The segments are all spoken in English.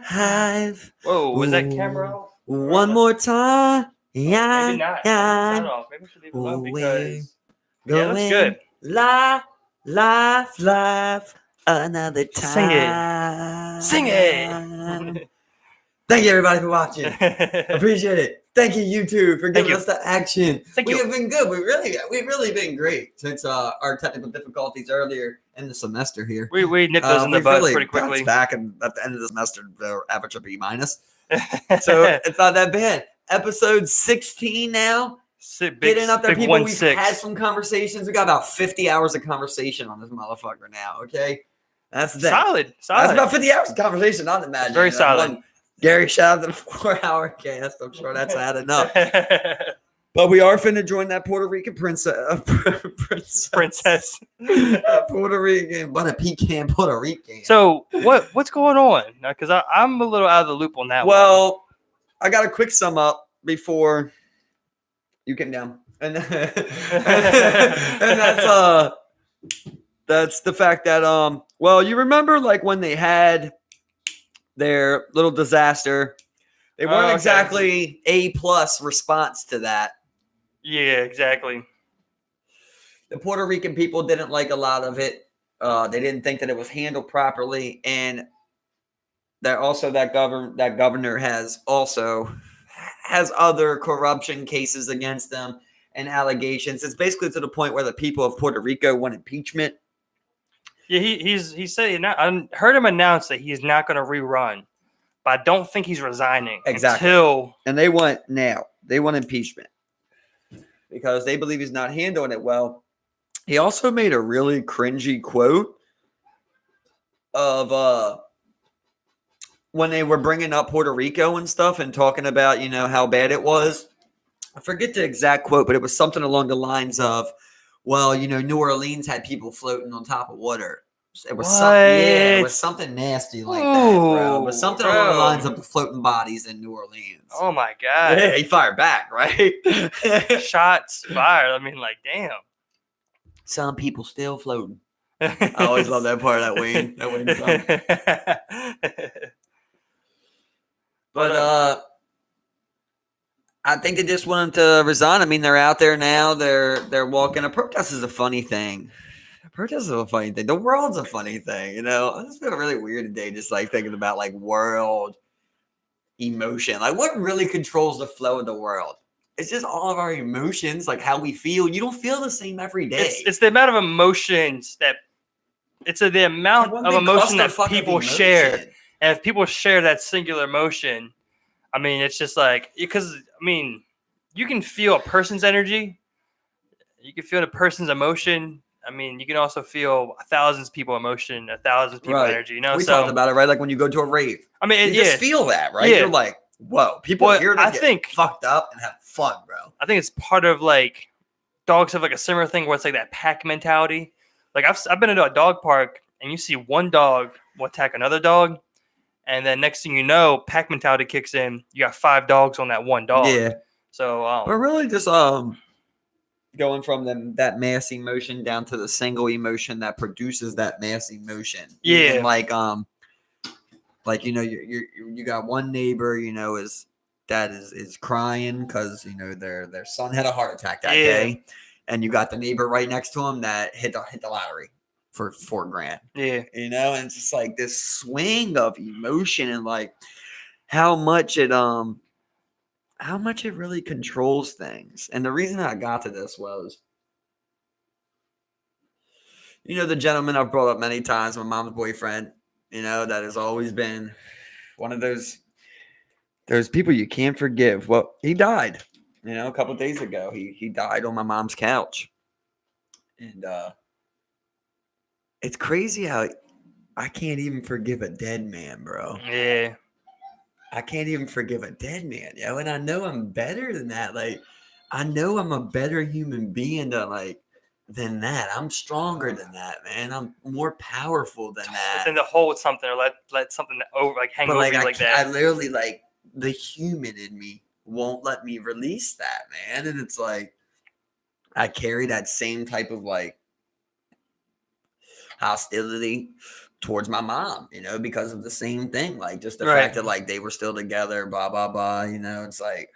Hive. Whoa, was that camera off? One more time. Yeah, Maybe not. yeah. Sound off. Maybe we should leave it alone because Going it looks good. live another time. Sing it. Thank you everybody for watching. Appreciate it. Thank you YouTube for giving us the action. We have been good. We've really been great since our technical difficulties earlier in the semester here. We nipped those in the bud pretty quickly. Back and at the end of the semester, the average will be minus. So it's not that bad. Episode 16 now. Getting up there, people. We've had some conversations. We got about 50 hours of conversation on this motherfucker now. Okay, that's that. Solid. That's about 50 hours of conversation. Not imagine. Very solid. Gary, shout out to the 4-hour cast. I'm sure that's adding up. But we are finna join that Puerto Rican princess. Puerto Rican, but a pecan Puerto Rican. So what's going on? Because I'm a little out of the loop on that one. Well, I got a quick sum up before you came down. And that's the fact that well, you remember like when they had their little disaster, they weren't exactly A+ response to that. Yeah, exactly. The Puerto Rican people didn't like a lot of it. They didn't think that it was handled properly, and that also that governor has other corruption cases against them and allegations. It's basically to the point where the people of Puerto Rico want impeachment. Yeah, he said I heard him announce that he's not going to rerun, but I don't think he's resigning until. And they want impeachment because they believe he's not handling it well. He also made a really cringy quote of when they were bringing up Puerto Rico and stuff and talking about how bad it was. I forget the exact quote, but it was something along the lines of, well, New Orleans had people floating on top of water. It was it was something nasty like that, bro. It was something along the lines of the floating bodies in New Orleans. Oh my god! Yeah, he fired back, right? Shots fired. I mean, like, damn. Some people still floating. I always love that part of that Wayne song. But I think they just wanted to resign. I mean, they're out there now. They're walking. A protest is a funny thing. The world's a funny thing, I just feel really weird today, just like thinking about like world emotion. Like, what really controls the flow of the world? It's just all of our emotions, like how we feel. You don't feel the same every day. It's the amount of emotions that the amount of emotion that people share. And if people share that singular emotion, I mean, it's just like, because I mean, you can feel a person's energy, you can feel the person's emotion. I mean, you can also feel 1,000 people emotion, 1,000 people energy. We talked about it, right? Like when you go to a rave. I mean, you just feel that, right? Yeah. You're like, whoa, people are here to get fucked up and have fun, bro. I think it's part of like dogs have like a similar thing where it's like that pack mentality. Like I've been into a dog park and you see one dog will attack another dog, and then next thing you know, pack mentality kicks in. You got 5 dogs on that one dog. Yeah. So we're really just going from that mass emotion down to the single emotion that produces that mass emotion. Yeah. And like you got one neighbor, is crying because their son had a heart attack that day, and you got the neighbor right next to him that hit the lottery for $4,000. Yeah. And it's just like this swing of emotion and like how much it really controls things. And the reason I got to this was, the gentleman I've brought up many times, my mom's boyfriend, that has always been one of those people you can't forgive. Well, he died, a couple of days ago. He died on my mom's couch. And it's crazy how I can't even forgive a dead man, bro. Yeah. I can't even forgive a dead man, and I know I'm better than that. Like, I know I'm a better human being than that. I'm stronger than that, man. I'm more powerful than that. Than to hold something or let something hang over you like that. I literally, the human in me won't let me release that, man. And it's like, I carry that same type of hostility towards my mom, because of the same thing. Like just the Right. fact that like they were still together, blah blah blah. It's like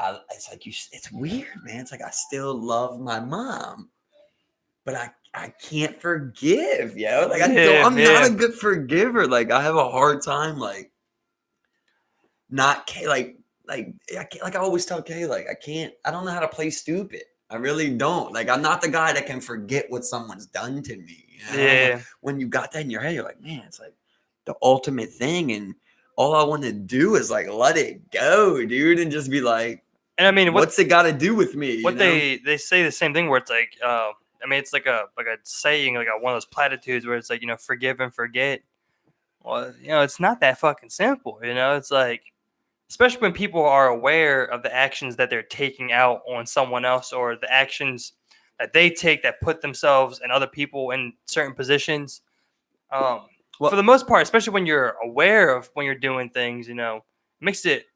it's weird, man. It's like I still love my mom, but I can't forgive, Like I'm not a good forgiver. Like I have a hard time, like not like I can't, like I always tell Kay, like I don't know how to play stupid. I really don't. Like I'm not the guy that can forget what someone's done to me. Yeah. When you got that in your head, you're like, man, it's like the ultimate thing, and all I want to do is like let it go, dude, and just be like, and I mean, what's it got to do with me? What they say the same thing where it's like, I mean, it's like a saying, like one of those platitudes where it's like, forgive and forget. Well, it's not that fucking simple. It's like, especially when people are aware of the actions that they're taking out on someone else, or the actions that they take that put themselves and other people in certain positions. For the most part, especially when you're aware of when you're doing things, it makes it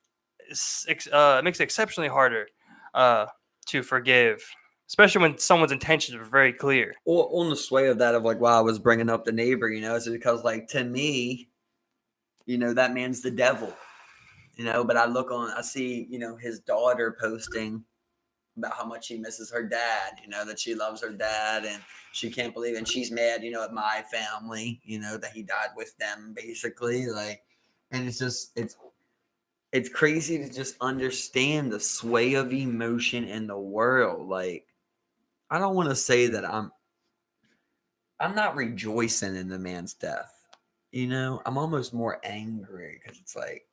exceptionally harder to forgive, especially when someone's intentions are very clear. Or on the sway of that, of like, wow, I was bringing up the neighbor, is it because like to me, that man's the devil, but I see, his daughter posting about how much she misses her dad, that she loves her dad and she can't believe it. And she's mad, at my family, that he died with them basically. Like, and it's crazy to just understand the sway of emotion in the world. Like, I don't want to say that I'm not rejoicing in the man's death. I'm almost more angry because it's like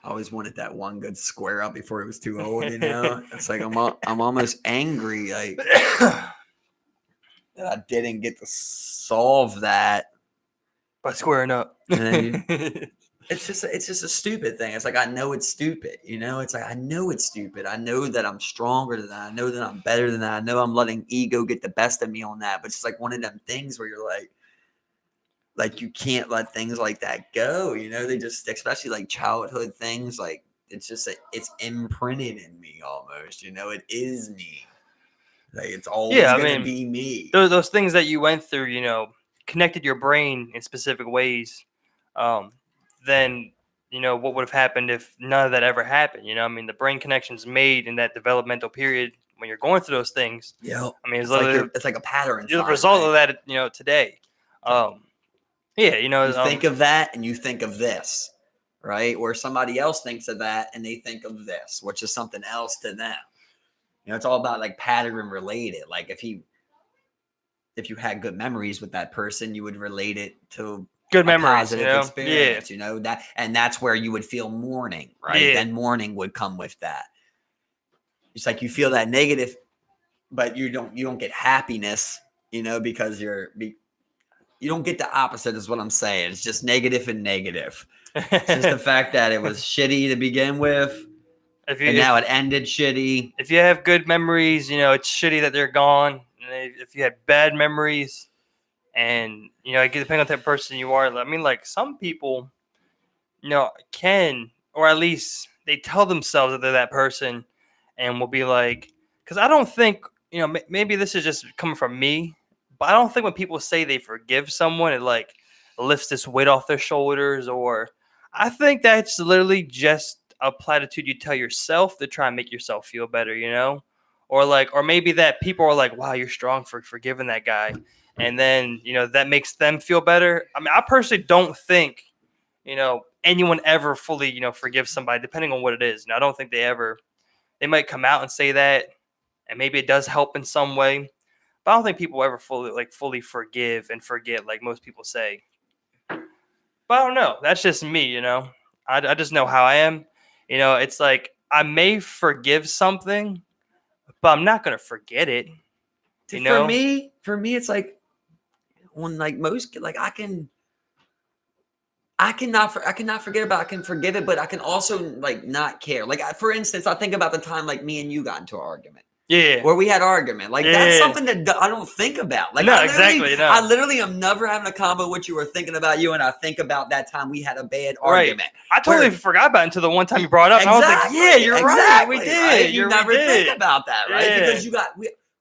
I always wanted that one good square up before he was too old. It's like I'm almost angry like that I didn't get to solve that by squaring up. It's just a stupid thing. It's like I know it's stupid. It's like I know it's stupid. I know that I'm stronger than that. I know that I'm better than that. I know I'm letting ego get the best of me on that. But it's like one of them things where you're like you can't let things like that go. They just, especially like childhood things, like it's just it's imprinted in me almost. It is me. Like it's always gonna be me. Those things that you went through, connected your brain in specific ways. Then what would have happened if none of that ever happened? I mean, the brain connections made in that developmental period when you're going through those things. Yeah, I mean, it's like a pattern. You're the result of that, today. Yeah, you think of that and you think of this, right? Where somebody else thinks of that and they think of this, which is something else to them. It's all about like pattern related. Like if you had good memories with that person, you would relate it to good memories, positive experience. That, and that's where you would feel mourning, right? Yeah. Then mourning would come with that. It's like you feel that negative, but you don't get happiness, because you don't get the opposite is what I'm saying. It's just negative and negative. It's just the fact that it was shitty to begin with. And now it ended shitty. If you have good memories, it's shitty that they're gone. And if you had bad memories and, depending on the person you are, I mean, like some people, can, or at least they tell themselves that they're that person and will be like, because I don't think, maybe this is just coming from me, but I don't think when people say they forgive someone, it like lifts this weight off their shoulders. Or I think that's literally just a platitude you tell yourself to try and make yourself feel better, or maybe that people are like, wow, you're strong for forgiving that guy. And then, that makes them feel better. I mean, I personally don't think, anyone ever fully, forgives somebody, depending on what it is. And I don't think they might come out and say that, and maybe it does help in some way. But I don't think people ever fully forgive and forget like most people say. But I don't know. That's just me, I just know how I am. It's like I may forgive something, but I'm not gonna forget it. For me, it's like when like most like I cannot forget about it. I can forgive it, but I can also like not care. Like for instance, I think about the time like me and you got into an argument. Yeah. Where we had argument. Like that's something that I don't think about. Like no, exactly. No. I literally am never having a combo with you or thinking about you, and I think about that time we had a bad argument. I totally forgot about it until the one time you brought it up. Exactly, and I was like, yeah, you're right. We did. Right? You never think about that, right? Yeah. Because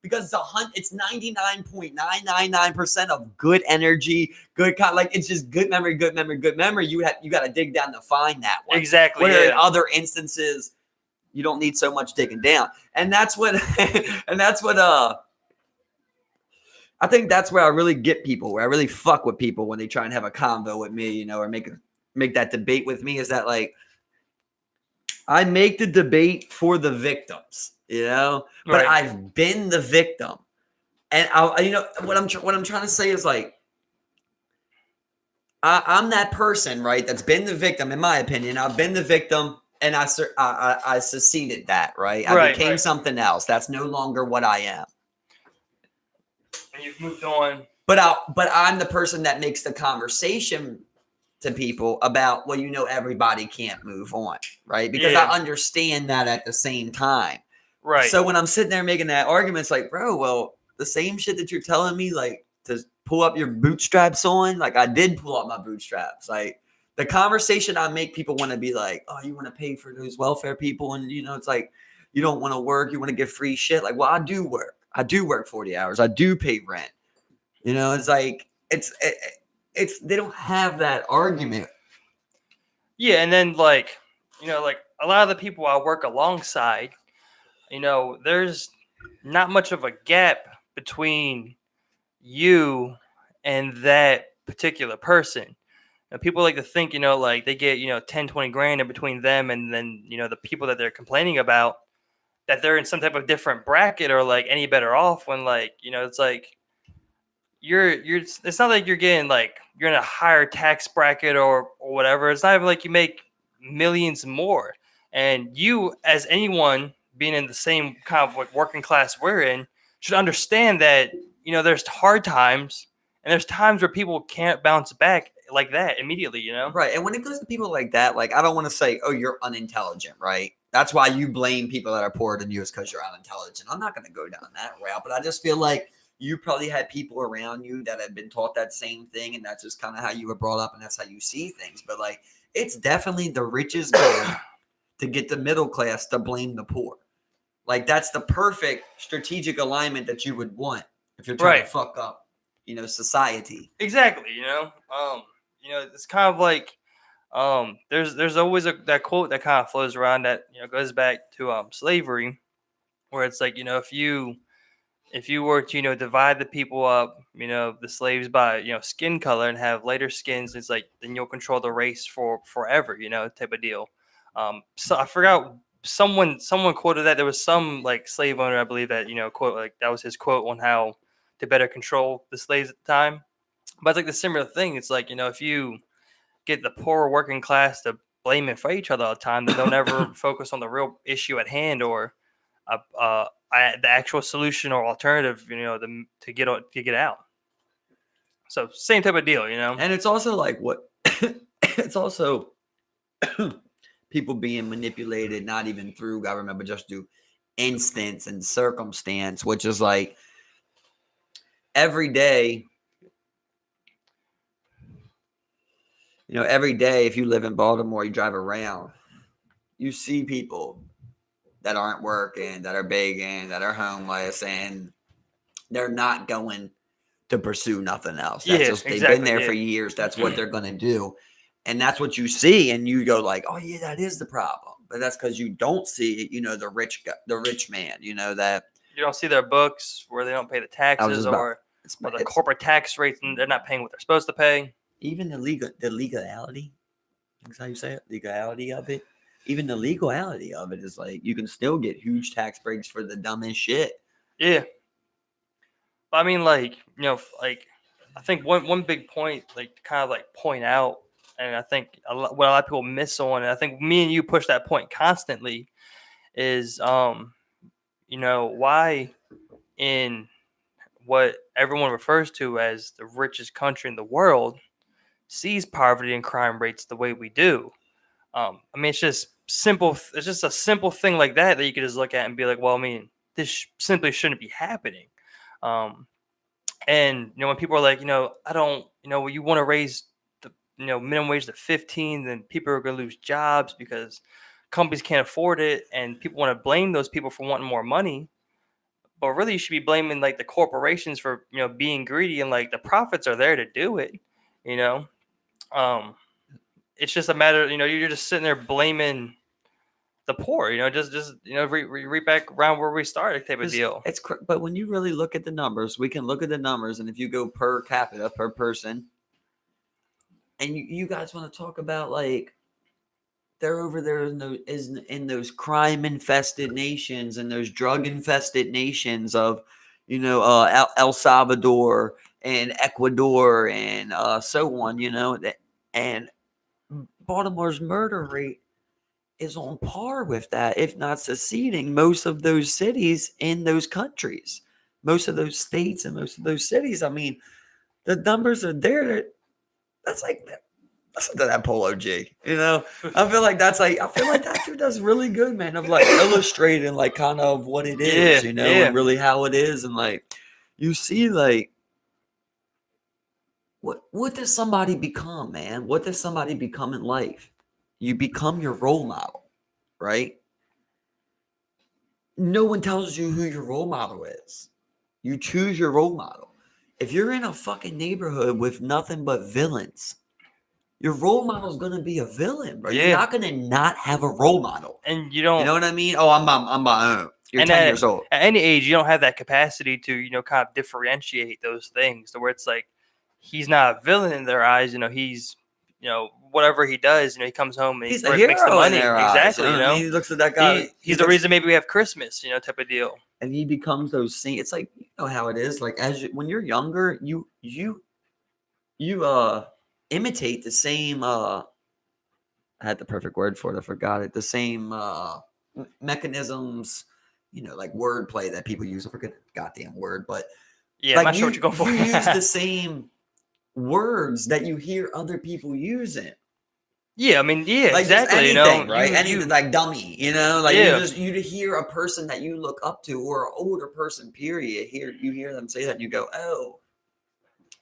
because it's 99.999% of good energy, good like it's just good memory, good memory, good memory. You got to dig down to find that one. Exactly. Where in other instances, you don't need so much digging down, and that's what I think that's where I really get people, where I really fuck with people when they try and have a convo with me, you know, or make that debate with me, is that like I make the debate for the victims, you know, but I've been the victim, and you know what I'm trying to say is like I'm that person, right? That's been the victim, in my opinion. I've been the victim, and I succeeded that, right? I became something else. That's no longer what I am. And you've moved on. But I'm the person that makes the conversation to people about, well, you know, everybody can't move on, right? Because I understand that at the same time. Right. So when I'm sitting there making that argument, it's like, bro, well, the same shit that you're telling me, like, to pull up your bootstraps on, like, I did pull up my bootstraps. Like, the conversation I make, people want to be like, oh, you want to pay for those welfare people? And, you know, it's like, you don't want to work. You want to get free shit. Like, well, I do work. I do work 40 hours. I do pay rent. You know, it's like, they don't have that argument. Yeah. And then, like, you know, like a lot of the people I work alongside, you know, there's not much of a gap between you and that particular person. And people like to think, you know, like they get, you know, 10, 20 grand in between them and then, you know, the people that they're complaining about, that they're in some type of different bracket or like any better off, when like, you know, it's like it's not like you're getting like you're in a higher tax bracket or whatever. It's not even like you make millions more. And you, as anyone being in the same kind of like working class we're in, should understand that, you know, there's hard times and there's times where people can't bounce back like that immediately, you know? Right. And when it goes to people like that, like, I don't want to say, oh, you're unintelligent, right? That's why you blame people that are poorer than you, is because you're unintelligent. I'm not going to go down that route, but I just feel like you probably had people around you that had been taught that same thing, and that's just kind of how you were brought up, and that's how you see things. But like, it's definitely the richest goal to get the middle class to blame the poor. Like, that's the perfect strategic alignment that you would want if you're trying to fuck up, you know, society. Exactly. You know, it's kind of like, there's always that quote that kind of flows around that, you know, goes back to slavery, where it's like, you know, if you were to, you know, divide the people up, you know, the slaves by, you know, skin color and have lighter skins, it's like, then you'll control the race for forever, you know, type of deal. So I forgot, someone quoted that there was some like slave owner, I believe, that, you know, quote, like that was his quote on how to better control the slaves at the time. But it's like the similar thing. It's like, you know, if you get the poor working class to blame and fight each other all the time, then they'll never focus on the real issue at hand, or the actual solution or alternative, you know, to get out. So same type of deal, you know. And it's also like what it's also people being manipulated, not even through government, but just through instance and circumstance, which is like every day. You know, every day, if you live in Baltimore, you drive around, you see people that aren't working, that are begging, that are homeless, and they're not going to pursue nothing else. That's just, they've been there for years. That's what they're going to do. And that's what you see. And you go like, oh yeah, that is the problem. But that's because you don't see, you know, the rich man, you know, that you don't see their books where they don't pay the taxes or the corporate tax rates, and they're not paying what they're supposed to pay. Even the legality, that's how you say it, legality of it. Even the legality of it is like, you can still get huge tax breaks for the dumbest shit. Yeah. But I mean, like, you know, like, I think one big point, like, to kind of like point out, and I think what a lot of people miss on, and I think me and you push that point constantly, is, you know, why in what everyone refers to as the richest country in the world sees poverty and crime rates the way we do. I mean, it's just simple. It's just a simple thing like that you could just look at and be like, well, I mean, this simply shouldn't be happening. And, you know, when people are like, you know, I don't, you know, you want to raise the, you know, minimum wage to 15, then people are going to lose jobs because companies can't afford it, and people want to blame those people for wanting more money. but really you should be blaming like the corporations for being greedy, and like the profits are there to do it. You know, it's just a matter. You're just sitting there blaming the poor. Just read back around where we started, type of deal. But when you really look at the numbers, we can look at the numbers, and if you go per capita per person, and you guys want to talk about like they're over there in those crime infested nations and those drug infested nations of El Salvador and Ecuador and so on, and Baltimore's murder rate is on par with that, if not succeeding most of those cities in those countries, most of those states and most of those cities. I mean, the numbers are there. That's like listen to that Polo G. I feel like that dude does really good, man, of like illustrating like kind of what it is, and really how it is, and like you see like what does somebody become, man? What does somebody become in life? You become your role model, right? No one tells you who your role model is. You choose your role model. If you're in a fucking neighborhood with nothing but villains, your role model is going to be a villain, bro. You're not going to not have a role model. And you don't... You know what I mean? Oh, I'm my own. You're 10 years old. At any age, you don't have that capacity to, kind of differentiate those things to where it's like, he's not a villain in their eyes. He's, whatever he does, he comes home and he's he a hero makes the money. In their exactly. Eyes, he looks at that guy. He's the reason maybe we have Christmas, type of deal. And he becomes those scenes. It's like, how it is. Like when you're younger, you imitate the same I had the perfect word for it, I forgot it, the same mechanisms, like wordplay that people use. I forget the goddamn word, but yeah, like I'm not sure what you're going for. You use the same words that you hear other people using. Yeah, I mean, yeah, like exactly. Anything, right? Anything like dummy, like you hear a person that you look up to, or an older person, period. You hear them say that, and you go, "Oh,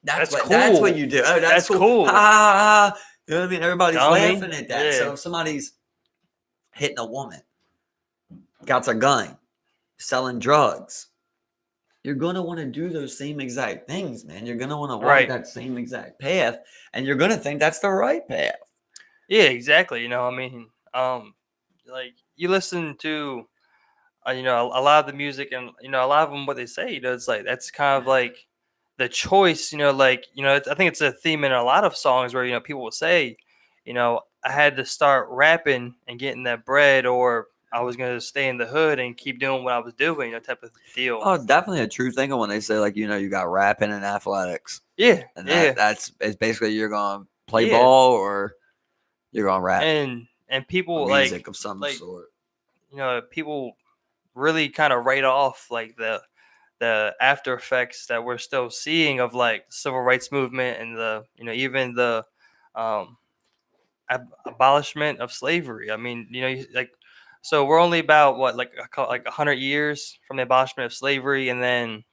that's what, cool. That's what you do. Oh, that's cool. Ha, ha, ha. You know what I mean? Everybody's laughing at that. Yeah. So if somebody's hitting a woman, got a gun, selling drugs, you're going to want to do those same exact things, man. You're going to want to walk that same exact path, and you're going to think that's the right path. Yeah, exactly. Like you listen to, a lot of the music, and, a lot of them, what they say, it's like, that's kind of like the choice, I think it's a theme in a lot of songs where, people will say, I had to start rapping and getting that bread, or I was going to stay in the hood and keep doing what I was doing, type of deal. Oh, it's definitely a true thing when they say, like, you got rapping and athletics. Yeah. And it's basically you're going to play ball or you're going to rap. And people music of some sort. People really kind of write off like the after effects that we're still seeing of like the civil rights movement and the even the abolishment of slavery. I mean, so we're only about what like 100 years from the abolishment of slavery, and then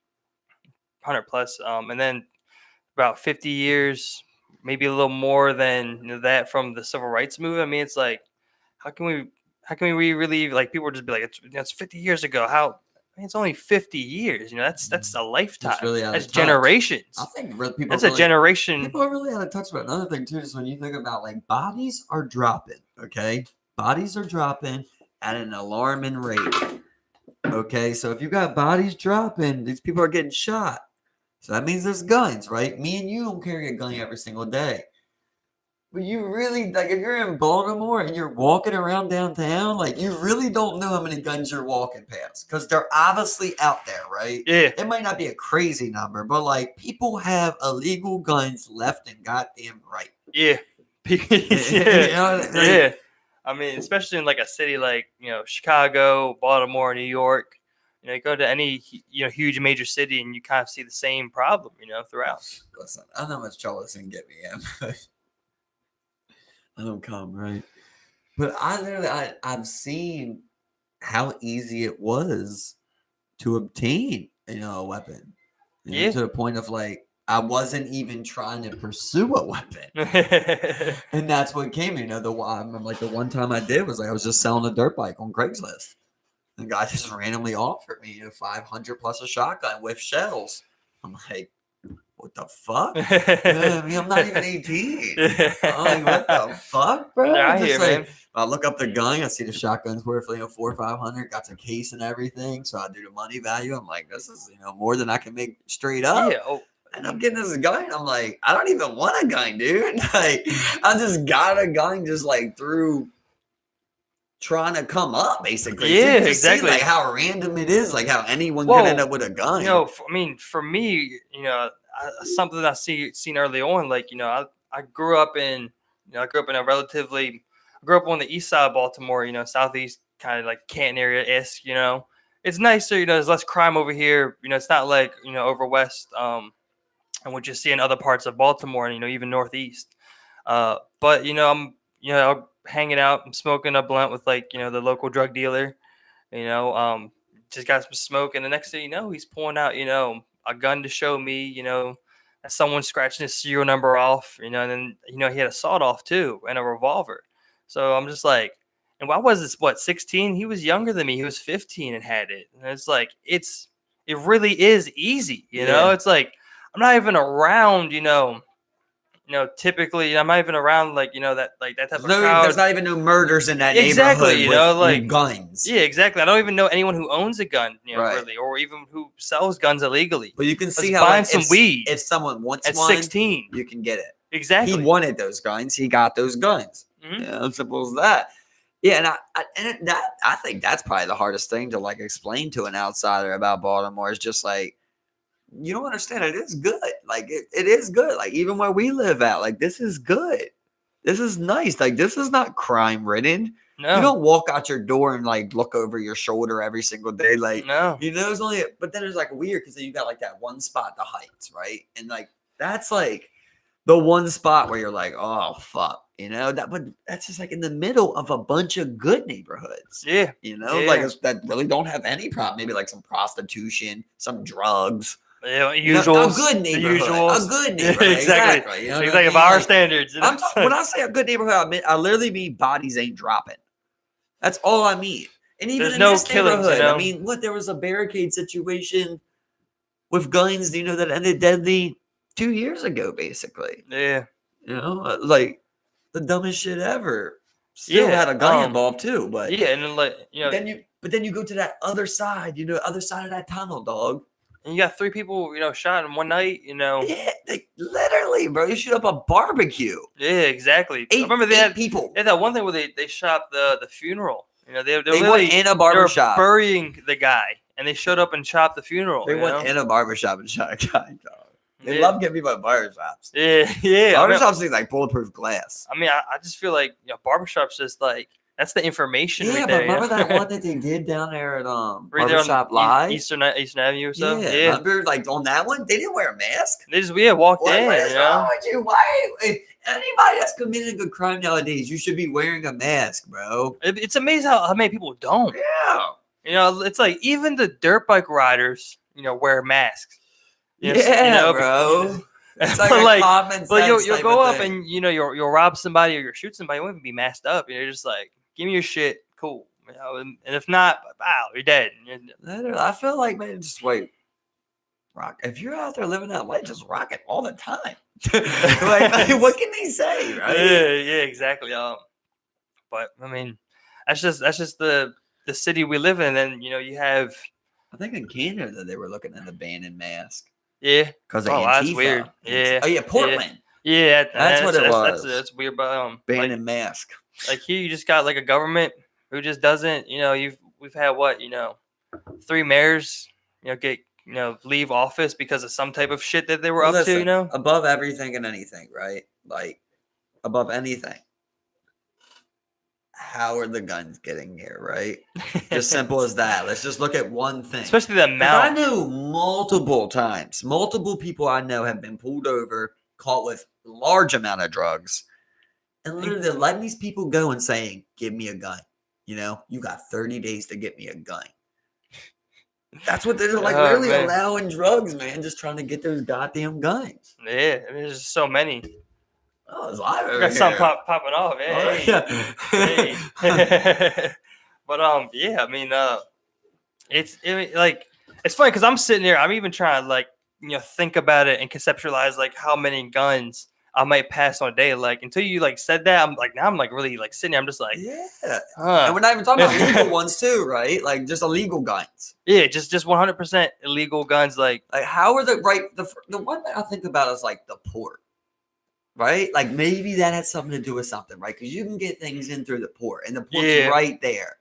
100 plus, and then about 50 years, maybe a little more than that from the civil rights movement. I mean, it's like, how can we really, like, people just be like, it's 50 years ago. How? It's only 50 years. That's a lifetime. Really that's generations. I think people. That's a generation. People are really out of touch about another thing too. Is when you think about like bodies are dropping. Okay, bodies are dropping at an alarming rate. Okay, so if you got bodies dropping, these people are getting shot. So that means there's guns, right? Me and you don't carry a gun every single day. But you really, like, if you're in Baltimore and you're walking around downtown, like, you really don't know how many guns you're walking past. Because they're obviously out there, right? Yeah. It might not be a crazy number, but, like, people have illegal guns left and goddamn right. Yeah. Yeah. I mean, especially in, like, a city like, Chicago, Baltimore, New York. You go to any, huge major city and you kind of see the same problem, throughout. Listen, I don't know how much trouble this can get me in. I don't come, right? But I've seen how easy it was to obtain, a weapon. To the point of, like, I wasn't even trying to pursue a weapon. And that's what came, the one time I did was, like, I was just selling a dirt bike on Craigslist. The guy just randomly offered me, 500 plus a shotgun with shells. I'm like, what the fuck? I mean, I'm not even 18. I'm like, what the fuck, bro? They're out Just here, like, man. I look up the gun, I see the shotgun's worth, 400 or 500, got the case and everything. So I do the money value. I'm like, this is, more than I can make straight up. Yeah. Oh, And I'm getting this gun. I'm like, I don't even want a gun, dude. Like, I just got a gun just like through trying to come up, basically. Yeah, So you just exactly. see, like, how random it is, like how anyone could end up with a gun. I mean, for me, something I seen early on, like, I grew up in, I grew up in I grew up on the east side of Baltimore, southeast kind of like Canton area-esque, It's nicer, there's less crime over here, it's not like, over west, and what you see in other parts of Baltimore and, even northeast. But, I'm, hanging out and smoking a blunt with like, the local drug dealer, you know, um, just got some smoke. And the next thing you know, he's pulling out, a gun to show me, that someone scratching his serial number off, and then, he had a sawed off too and a revolver. So I'm just like, and I was this, 16? He was younger than me. He was 15 and had it. And it's like, it really is easy, Yeah. It's like, I'm not even around, typically I'm not even around like that type of crowd. There's not even no murders in that Exactly, neighborhood like with guns. Yeah, exactly. I don't even know anyone who owns a gun, Right. really, or even who sells guns illegally. But you can see Let's how buying some weed if someone wants at one, 16. you can get it. Exactly. He wanted those guns. He got those guns. Mhm. Yeah, simple as that. Yeah, and I think that's probably the hardest thing to like explain to an outsider about Baltimore is just like, you don't understand. It is good. Like it is good. Like even where we live at, like this is good. This is nice. Like this is not crime ridden. No. You don't walk out your door and like look over your shoulder every single day. Like No. it's only. But then it's like weird because then you got like that one spot, the Heights, right? And like that's like the one spot where you're like, oh fuck, but that's just like in the middle of a bunch of good neighborhoods. Yeah. Like that really don't have any problem. Maybe like some prostitution, some drugs. Usuals. A good neighborhood. Usuals. A good neighborhood. Exactly. Exactly. By our standards. When I say a good neighborhood, I literally mean bodies ain't dropping. That's all I mean. And even There's in no this killings, neighborhood, I mean, there was a barricade situation with guns, that ended deadly 2 years ago, basically. Yeah. Like the dumbest shit ever. Still had a gun involved too, but yeah, and then then you go to that other side, other side of that tunnel, dog. And you got 3 people, shot in one night, Yeah, literally, bro. You shoot up a barbecue. Yeah, exactly. I remember they had people. They had that one thing where they shot the funeral. They went in a barbershop. They were burying the guy, and they showed up and chopped the funeral. They went in a barbershop and shot a guy, dog. They love getting people at barbershops. Yeah. Barbershops seem like bulletproof glass. I mean, I just feel like barbershops just like that's the information. Yeah, right but there, remember that one that they did down there at right Barbershop Live, Eastern Avenue or something. Yeah, remember like on that one, they didn't wear a mask. They just walked in. What is wrong with you? Why? Anybody that's committing a good crime nowadays, you should be wearing a mask, bro. It's amazing how many people don't. Yeah. It's like even the dirt bike riders, wear masks. Bro. It's like common sense. But you'll go up and you'll rob somebody or you'll shoot somebody. You won't even be masked up. You're just like, give me your shit, cool. And if not, wow, you're dead. I feel like, man, just wait. Rock. If you're out there living that life, just rock it all the time. like, what can they say, right? Yeah, exactly. But I mean, that's just the city we live in. And you have. I think in Canada they were looking at a ban in mask. Yeah, because that's weird. Yeah. Oh yeah, Portland. Yeah, that's what it was. That's weird. But ban in mask. Like here, you just got like a government who just doesn't. We've had 3 mayors. Get leave office because of some type of shit that they were up to. Above everything and anything, right? Like above anything. How are the guns getting here, right? Just simple as that. Let's just look at one thing. Especially the amount. I know multiple times, multiple people I know have been pulled over, caught with large amount of drugs, and literally they're letting these people go and saying, give me a gun. You got 30 days to get me a gun. That's what they're like, really allowing drugs, man, just trying to get those goddamn guns. Yeah, there's just so many. Oh, it's live over here. Got something popping off. Hey. But yeah, I mean, Like it's funny because I'm sitting there. I'm even trying to like think about it and conceptualize like how many guns I might pass on a day. Like until you like said that, I'm like now I'm like really like sitting there. I'm just like, yeah. huh. And we're not even talking about legal ones too, right? Like just illegal guns. Yeah, just 100% illegal guns. Like how are the one that I think about is like the port, right? Like maybe that has something to do with something, right? Because you can get things in through the port, and the port's right there.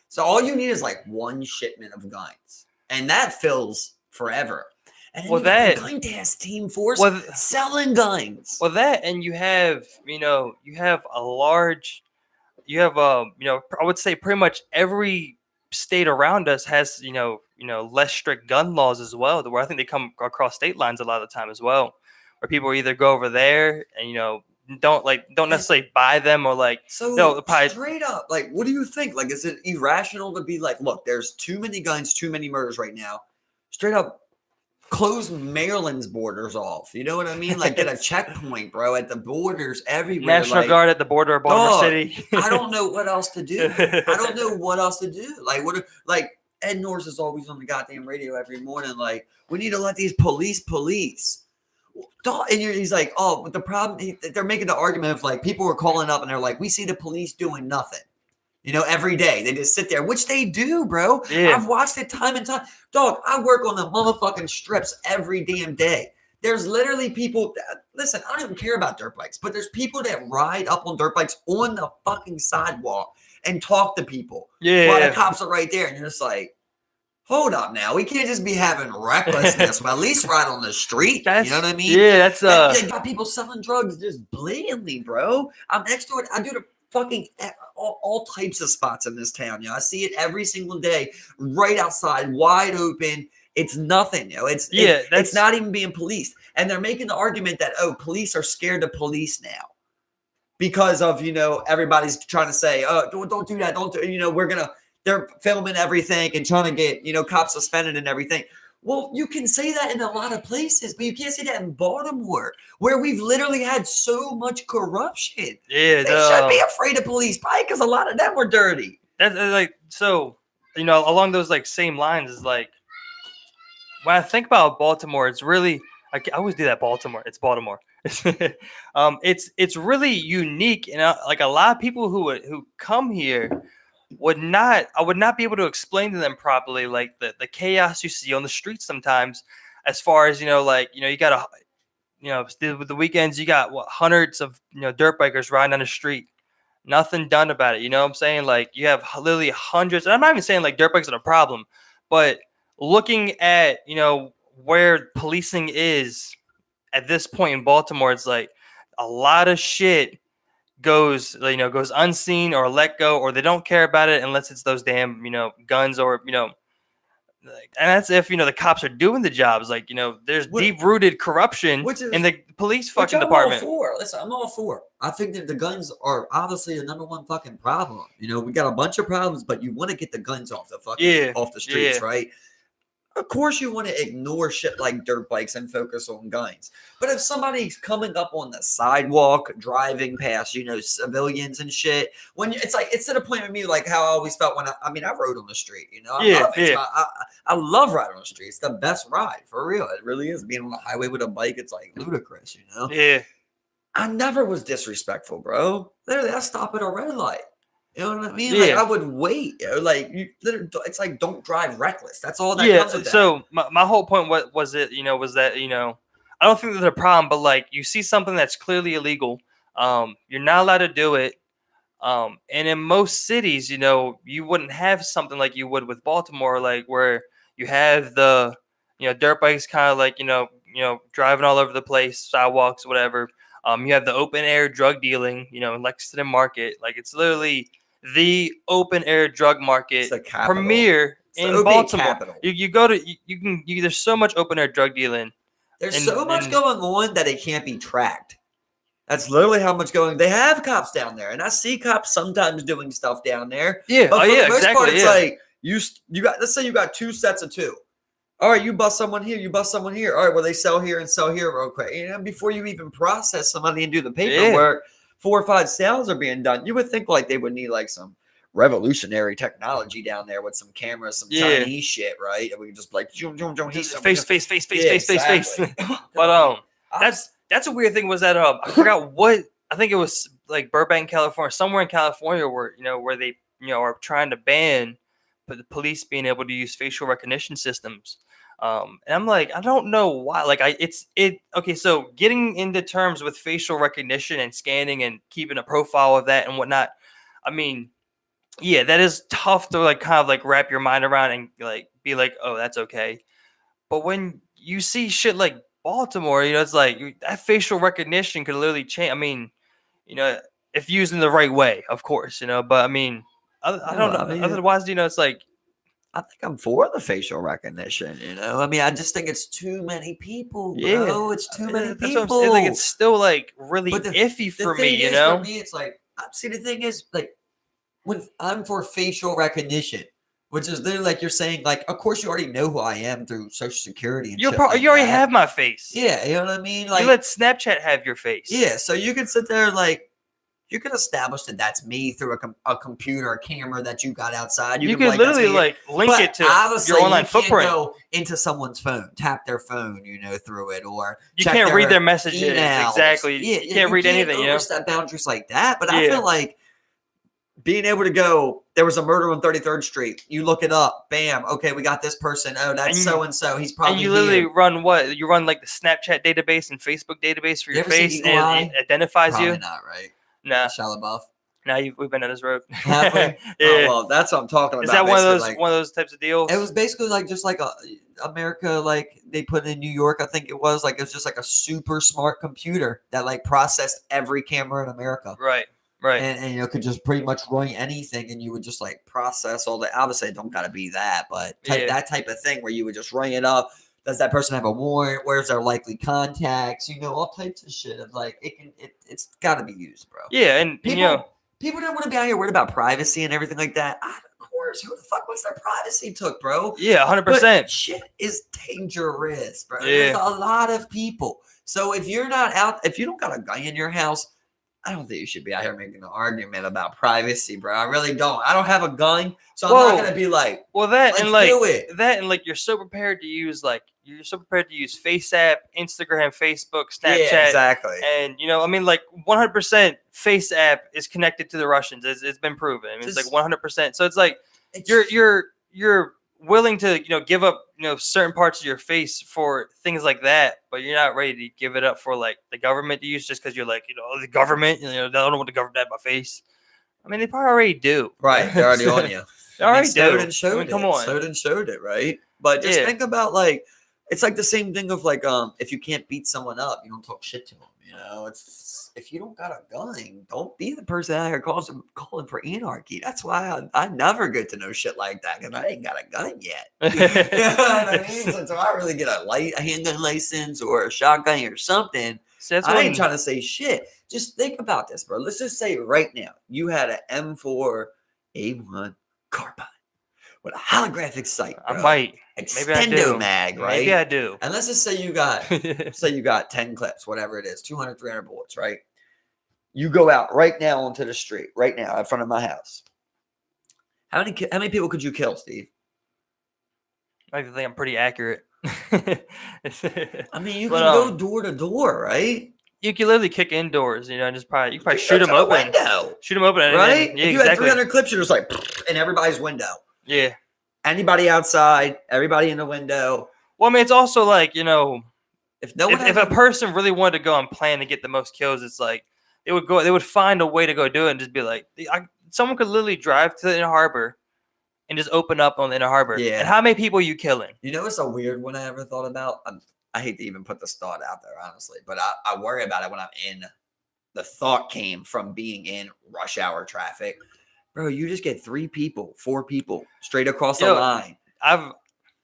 So all you need is like one shipment of guns, and that fills forever. And then you got the gun task team force selling guns. Well, that and you have a large, I would say pretty much every state around us has less strict gun laws as well. Where I think they come across state lines a lot of the time as well, where people either go over there and don't necessarily buy them or like straight up, like what do you think? Like is it irrational to be like, look, there's too many guns, too many murders right now, straight up close Maryland's borders off, you know what I mean? Like get a checkpoint, bro, at the borders everywhere. National Guard at the border of Baltimore City. I don't know what else to do. Like Ed Norris is always on the goddamn radio every morning like, we need to let these police and he's like, oh, but the problem, they're making the argument of like people were calling up and they're like, we see the police doing nothing, every day. They just sit there, which they do, bro. Yeah. I've watched it time and time. Dog, I work on the motherfucking strips every damn day. There's literally people listen, I don't even care about dirt bikes, but there's people that ride up on dirt bikes on the fucking sidewalk and talk to people. Yeah. While the cops are right there. And you're just like, hold up now. We can't just be having recklessness, but at least ride on the street. You know what I mean? Yeah, they got people selling drugs just blatantly, bro. I'm next to it. I do the fucking all types of spots in this town. I see it every single day, right outside, wide open. It's nothing, it's not even being policed. And they're making the argument that police are scared of police now. Because of, everybody's trying to say, don't do that, don't do they're filming everything and trying to get, cops suspended and everything. Well, you can say that in a lot of places, but you can't say that in Baltimore, where we've literally had so much corruption. Yeah, they should be afraid of police, probably because a lot of them were dirty. That's like, so, along those like same lines is like, when I think about Baltimore, it's really, I always do that. Baltimore, it's Baltimore. It's really unique, and like a lot of people who come here I would not be able to explain to them properly, like the chaos you see on the streets sometimes, as far as, you got with the weekends, you got hundreds of, dirt bikers riding on the street, nothing done about it. You know what I'm saying? Like you have literally hundreds, and I'm not even saying like dirt bikes are a problem, but looking at, where policing is at this point in Baltimore, it's like a lot of shit goes unseen or let go, or they don't care about it unless it's those damn, guns or, and that's if, the cops are doing the jobs. Like, there's deep-rooted corruption in the police fucking department. Listen, I'm all for. I think that the guns are obviously the number one fucking problem. We got a bunch of problems, but you want to get the guns off the streets, right? Of course you want to ignore shit like dirt bikes and focus on guns. But if somebody's coming up on the sidewalk, driving past, civilians and shit, when it's to the point with me, like how I always felt when I rode on the street, I love it. I love riding on the street. It's the best ride, for real. It really is. Being on the highway with a bike, it's like ludicrous, Yeah. I never was disrespectful, bro. Literally, I stop at a red light. You know what I mean? Yeah. Like I would wait. It's like don't drive reckless. That's all that comes with that. So my whole point was that I don't think there's a problem, but like you see something that's clearly illegal, you're not allowed to do it. And in most cities, you wouldn't have something like you would with Baltimore, like where you have the dirt bikes kind of like driving all over the place, sidewalks, whatever. You have the open air drug dealing, in Lexington Market. Like it's literally the open air drug market premiere in Baltimore. You go to there's so much open air drug dealing. There's so much going on that it can't be tracked. That's literally how much going. They have cops down there, and I see cops sometimes doing stuff down there. Yeah, but for the most part, it's like you got. Let's say you got two sets of two. All right, you bust someone here, you bust someone here. All right, well, they sell here and sell here real quick. Before you even process somebody and do the paperwork, 4 or 5 sales are being done. You would think like they would need like some revolutionary technology down there with some cameras, some Chinese shit, right? And we just like face. But that's a weird thing. Was that I forgot what, I think it was like Burbank, California, somewhere in California, where where they are trying to ban the police being able to use facial recognition systems. And I'm like, I don't know why. Like, okay. So getting into terms with facial recognition and scanning and keeping a profile of that and whatnot. I mean, yeah, that is tough to like kind of like wrap your mind around and like be like, oh, that's okay. But when you see shit like Baltimore, it's like that facial recognition could literally change. I mean, if used in the right way, of course, But I mean, I don't know. Otherwise, it's like, I think I'm for the facial recognition. I mean, I just think it's too many people, bro. Yeah, it's too many that's people. What I'm saying. Like, it's still like really iffy for me. For me, it's like, see, the thing is, like, when I'm for facial recognition, which is literally like you're saying, like, of course you already know who I am through Social Security and you already have my face. Yeah, you know what I mean? Like, you let Snapchat have your face. Yeah, so you can sit there like, you can establish that that's me through a computer, a camera that you got outside. You can literally like link it to your online footprint. Go into someone's phone, tap their phone, through it, or you can't read their messages. Emails. Exactly. Yeah, you can't read anything. Overstep boundaries like that. But I feel like being able to go, there was a murder on 33rd Street. You look it up. Bam. Okay, we got this person. Oh, that's so-and-so. He's probably And you literally run what? You run like the Snapchat database and Facebook database for your face, and it identifies probably you? Not, right? Nah. Shia LaBeouf? Nah, we've been on this road. Have we? Yeah. Oh, well, that's what I'm talking about. Is that one of those types of deals? It was basically like just like America, like they put in New York, I think it was just like a super smart computer that like processed every camera in America. Right. And could just pretty much run anything, and you would just like process all the. Obviously, it don't gotta be that, but that type of thing where you would just ring it up. Does that person have a warrant? Where's their likely contacts? All types of shit. Of like it's got to be used, bro. Yeah, and people don't want to be out here worried about privacy and everything like that. Of course, who the fuck wants their privacy took, bro? Yeah, 100%. Shit is dangerous, bro. Yeah. There's a lot of people. So if you're not out, if you don't got a gun in your house, I don't think you should be out here making an argument about privacy, bro. I really don't. I don't have a gun, so I'm not gonna be like, that and like do it. That and like you're so prepared to use Face App, Instagram, Facebook, Snapchat. Yeah, exactly. And I mean, like 100% Face App is connected to the Russians. It's been proven. I mean, it's like 100%. So it's like you're willing to give up certain parts of your face for things like that, but you're not ready to give it up for like the government to use just because you're like the government. I don't want the government to have my face. I mean, they probably already do. Right, they're already on you. They already do. Come on, Snowden showed it, right? But just think about like it's like the same thing of like if you can't beat someone up, you don't talk shit to them. It's if you don't got a gun, don't be the person out here calling for anarchy. That's why I never get to know shit like that because I ain't got a gun yet. You know what I mean? So I really get a handgun license or a shotgun or something. I ain't trying to say shit. Just think about this, bro. Let's just say right now you had an M4A1 carbine with a holographic sight. Bro. I might. Extendo mag, right? Maybe I do. And let's just say you got 10 clips, whatever it is, 200, 300 bullets, right? You go out right now onto the street, right now in front of my house. How many people could you kill, Steve? I think I'm pretty accurate. I mean, you can go door to door, right? You can literally kick indoors, and just you probably shoot them open. Shoot them open, right? Yeah, if you had 300 clips, you're just like in everybody's window. Yeah. Anybody outside, everybody in the window. Well, I mean, it's also like if a person really wanted to go and plan to get the most kills, it's like they would find a way to go do it and just be like, someone could literally drive to the Inner Harbor and just open up on the Inner Harbor. Yeah. And how many people are you killing? It's a weird one I ever thought about. I hate to even put this thought out there, honestly, but I worry about it when I'm in. The thought came from being in rush hour traffic. Bro, you just get 4 people straight across the line.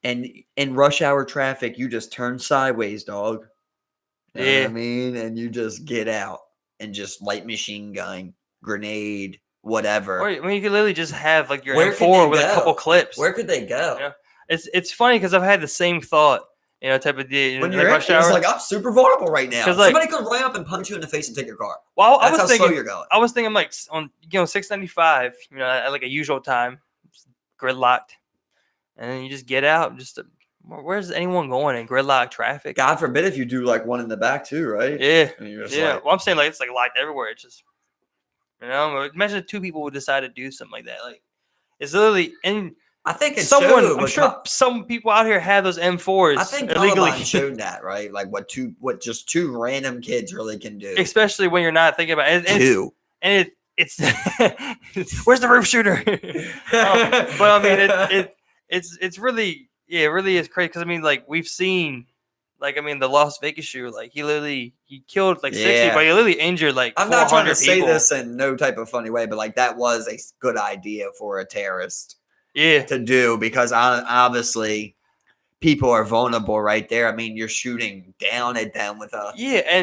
And in rush hour traffic, you just turn sideways, dog. You know what I mean? And you just get out and just light machine gun, grenade, whatever. Or, I mean, you could literally just have like your M4 with a couple clips. Where could they go? It's funny because I've had the same thought. type of deal. When you're rush in, it's hour. like I'm super vulnerable right now. 'Cause, like- Somebody could run up and punch you in the face and take your car. Well, That's how slow you're going. I was thinking like on 695, at like a usual time, gridlocked, and then you just get out. Where's anyone going in gridlock traffic? God forbid if you do like one in the back too, right? Yeah, And you're just yeah. like, Well, I'm saying like it's like locked everywhere. It's just imagine if two people would decide to do something like that. Like it's literally in. I think it's someone. I'm sure some people out here have those M4s. I think illegally Columbine showed that, right? Like what just two random kids really can do. Especially when you're not thinking about it. It's where's the roof shooter? But I mean, it's really it really is crazy because I mean, like we've seen, like I mean, the Las Vegas shooter, like he killed like 60, but he literally injured like. I'm not trying to people. say this in no type of funny way, but like that was a good idea for a terrorist. Yeah. To do because obviously people are vulnerable right there. I mean, you're shooting down at them with a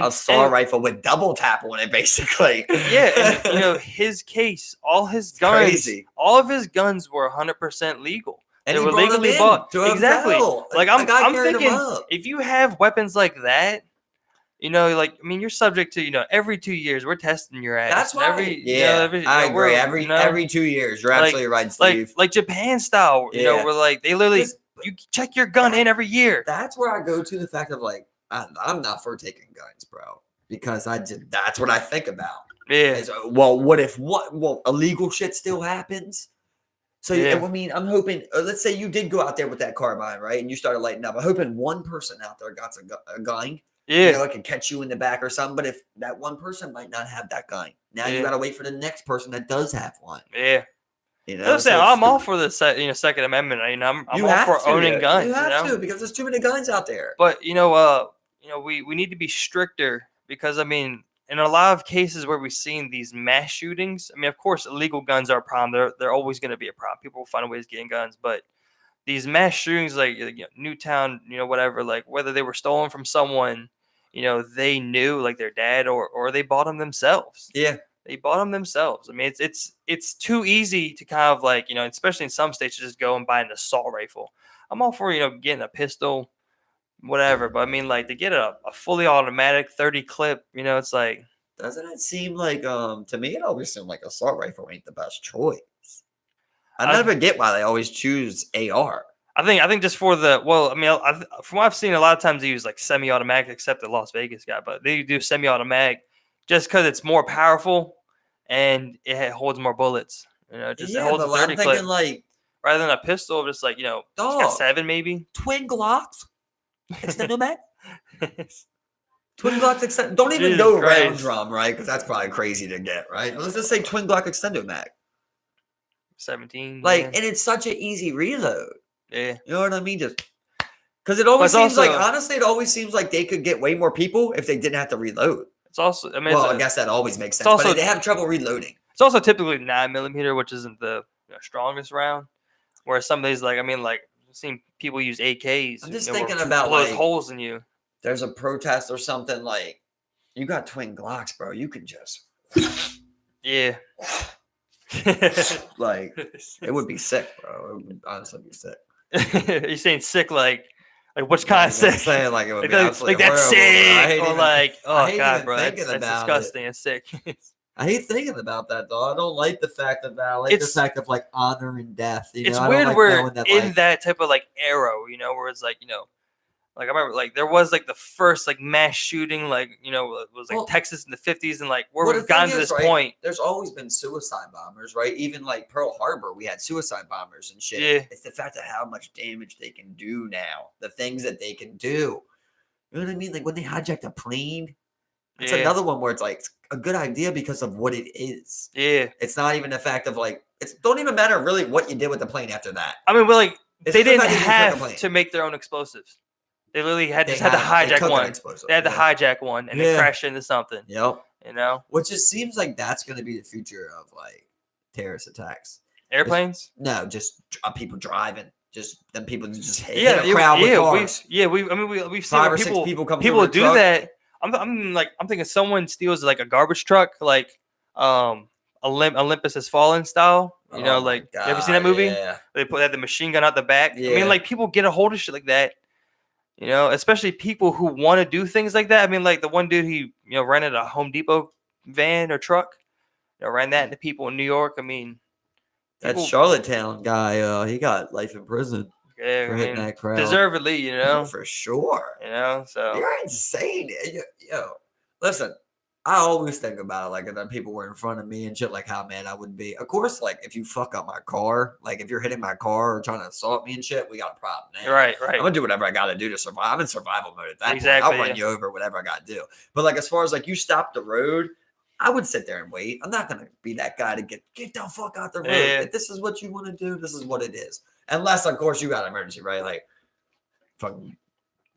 assault rifle with double tap on it, basically. Yeah, and his case, all of his guns were 100% legal. And they were legally bought. Exactly. Like I'm thinking, if you have weapons like that, like I mean, you're subject to every 2 years we're testing your ass. That's right. I agree. Every 2 years, you're absolutely right, Steve. Like Japan style, where like they literally you check your gun in every year. That's where I go to the fact of like I'm not for taking guns, bro, because that's what I think about. Yeah. What if illegal shit still happens? So I mean, I'm hoping. Let's say you did go out there with that carbine, right, and you started lighting up. I'm hoping one person out there got a gun. Yeah, it could catch you in the back or something. But if that one person might not have that gun, now you got to wait for the next person that does have one. Yeah, I'm all for the Second Amendment. I'm all for owning guns. You have to because there's too many guns out there. But we need to be stricter because I mean, in a lot of cases where we've seen these mass shootings, I mean, of course, illegal guns are a problem. They're always going to be a problem. People will find ways of getting guns, but these mass shootings, like Newtown, whatever, like whether they were stolen from someone. They knew like their dad or they bought them themselves. Yeah. They bought them themselves. I mean, it's too easy to kind of like, especially in some states, to just go and buy an assault rifle. I'm all for, getting a pistol, whatever. But I mean, like to get a fully automatic 30 clip, it's like. Doesn't it seem like, to me, it always seemed like assault rifle ain't the best choice. I never get why they always choose AR. I think just for from what I've seen, a lot of times they use like semi-automatic, except the Las Vegas guy, but they do semi-automatic just because it's more powerful and it holds more bullets. It holds a 30 clip. Thinking like rather than a pistol, just like it's got 7 maybe. Twin Glocks, extended mag. Twin Glocks extended. Don't even go round drum, right? Because that's probably crazy to get, right? Let's just say twin Glock extended mag. 17. And it's such an easy reload. Yeah. You know what I mean? Just because it always seems like, honestly, it always seems like they could get way more people if they didn't have to reload. It's also, I mean, I guess that always makes sense. But they have trouble reloading. It's also typically 9mm, which isn't the strongest round. Whereas some of these, like, I mean, like, I've seen people use AKs. I'm just thinking about blows holes in you. There's a protest or something like, you got twin Glocks, bro. You can just. Yeah. Like, it would be sick, bro. It would honestly be sick. You're saying sick, like which kind of sick? I'm saying like it would be like that's sick, or like god, bro, that's disgusting. It's sick. I hate thinking about that though. I don't like the fact of that. I like the fact of like honor and death. It's weird we're in that type of like era, where it's like like I remember like there was like the first like mass shooting, like it was like Texas in the 50s, and like where we've gotten to this point. There's always been suicide bombers, right? Even like Pearl Harbor, we had suicide bombers and shit. Yeah. It's the fact of how much damage they can do now, the things that they can do. You know what I mean? Like when they hijacked a plane, it's another one where it's like a good idea because of what it is. Yeah. It's not even the fact of like it don't even matter really what you did with the plane after that. I mean, like they didn't have to make their own explosives. They literally had to hijack one. They had to hijack one and then crash into something. Yep. Which just seems like that's going to be the future of like terrorist attacks. Airplanes? No, just people driving. Just them people just hit a crowd with cars. We've seen 5 or 6 people come. People do that. I'm thinking someone steals like a garbage truck, like Olympus Has Fallen style. You ever seen that movie? Yeah. They had the machine gun out the back. Yeah. I mean, like people get a hold of shit like that. You know, especially people who want to do things like that. I mean, like the one dude, he rented a Home Depot van or truck, ran that into people in New York. I mean, that people, Charlottetown guy, he got life in prison yeah, for I hitting mean, that crowd. deservedly, Oh, for sure. So You're insane. Yo, listen, I always think about it like if then people were in front of me and shit, like how mad I would be. Of course, like if you fuck up my car, like if you're hitting my car or trying to assault me and shit, we got a problem now. Right. I'm gonna do whatever I gotta do to survive. I'm in survival mode at that Exactly, point. I'll run you over, whatever I gotta do. But like as far as like you stop the road, I would sit there and wait. I'm not gonna be that guy to get the fuck out the road. Yeah. If this is what you want to do, this is what it is. Unless of course you got an emergency, right? Like fucking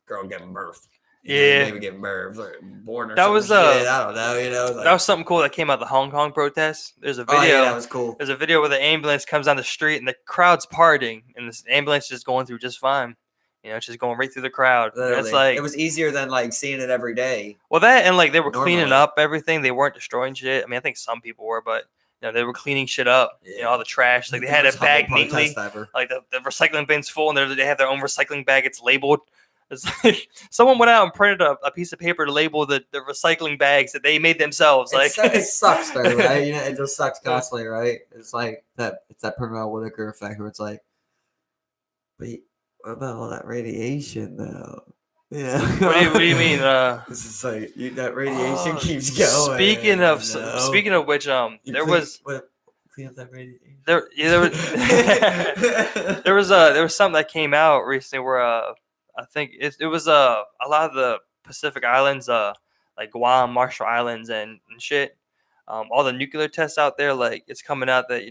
girl getting birth. Maybe getting birth or born or that something. Was shit. I don't know. Like, that was something cool that came out of the Hong Kong protests. There's a video. Oh, yeah, that was cool. There's a video where the ambulance comes down the street and the crowd's parting, and this ambulance is just going through just fine. It's just going right through the crowd. It's like it was easier than like seeing it every day. Well, that and like they were cleaning up everything. They weren't destroying shit. I mean, I think some people were, but they were cleaning shit up. All the trash. Like they had a bag neatly. Like the recycling bin's full, and they have their own recycling bag. It's labeled. It's like someone went out and printed a piece of paper to label the recycling bags that they made themselves. Like it sucks though, right? It just sucks constantly, right? It's like that. It's that Pernell Whitaker effect where it's like, but what about all that radiation though? Yeah. What do you mean? This is like that radiation keeps going. Speaking of which, there was clean up that radiation. There was something that came out recently where I think it was a lot of the Pacific Islands, like Guam, Marshall Islands, and shit. All the nuclear tests out there, like it's coming out that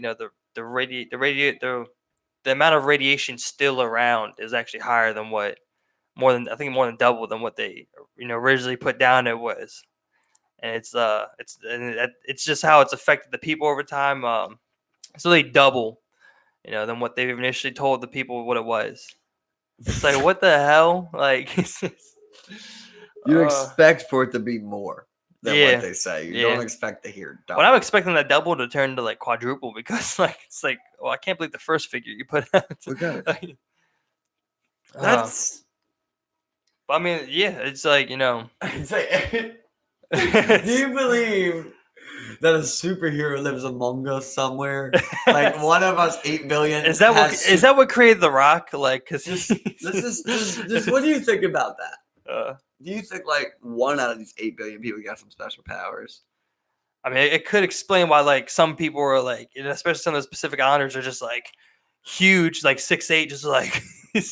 the amount of radiation still around is actually higher than more than double than what they originally put down it was, and it's just how it's affected the people over time. So they double, than what they've initially told the people what it was. It's like, what the hell? Like, you expect for it to be more than what they say. You don't expect to hear double. But I'm expecting that double to turn to like quadruple because it's like, well, I can't believe the first figure you put out. That's. I mean, it's like It's like, do you believe that a superhero lives among us somewhere? Like one of us 8 billion. Is that what created The Rock? Like, cause just what do you think about that? Do you think like one out of these 8 billion people got some special powers? I mean, it could explain why like some people are like, especially some of the Pacific Islanders are just like huge, like 6'8", just like.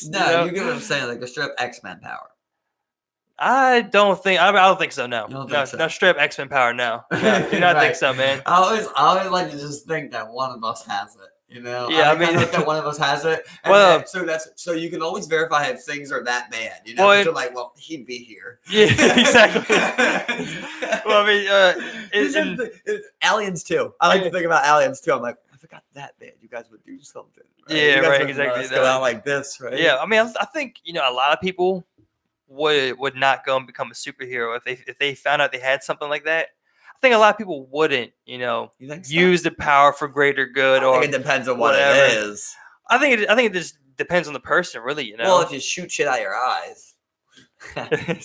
No, you get what I'm saying, like a straight X-Men power. I don't think so. No, no straight X-Men power. No, do not think so, man. I always like to just think that one of us has it. Yeah, I mean, that one of us has it. And so you can always verify if things are that bad. You're like, well, he'd be here. Yeah, exactly. Well, I mean, Aliens too. I like to think about Aliens too. I'm like, if it got that bad, you guys would do something. Right? Yeah, right, exactly. Go out like this, right? Yeah, I mean, I think a lot of people would not go and become a superhero if they found out they had something like that. I think a lot of people wouldn't, use the power for greater good. I think it depends on what it is. I think it just depends on the person, really. Well, if you shoot shit out your eyes, what are you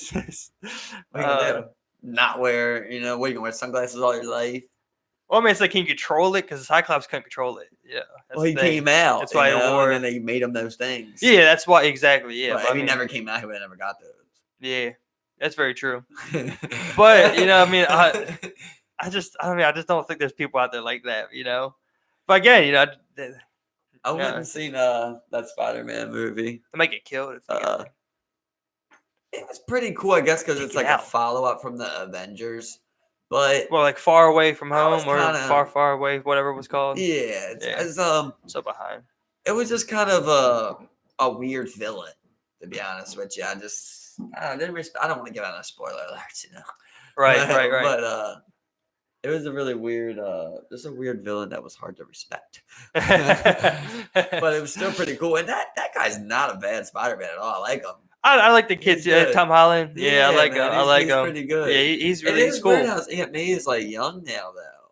gonna do? Not wear, what are you gonna wear sunglasses all your life? Well, I mean, it's like, can you control it? Because Cyclops couldn't control it. Yeah. Well, he came out. That's why and then they made him those things. Yeah, that's why exactly. Yeah, but if he never came out, he would have never got those. Yeah, that's very true. But I just don't think there's people out there like that, But again, I went and seen that Spider-Man movie. They might get killed. It was pretty cool, I guess, because it's like a follow-up from the Avengers. But like Far Away from Home or Far Away, whatever it was called. Yeah, it's so behind. It was just kind of a weird villain, to be honest with you. I don't want to give out a spoiler alert, Right. But it was a really weird, just a weird villain that was hard to respect. But it was still pretty cool. And that guy's not a bad Spider-Man at all. I like him. I like the kids. Tom Holland. Yeah, I like him. I like him. Pretty good. Yeah, he's really cool. Weird how Aunt May is like young now, though.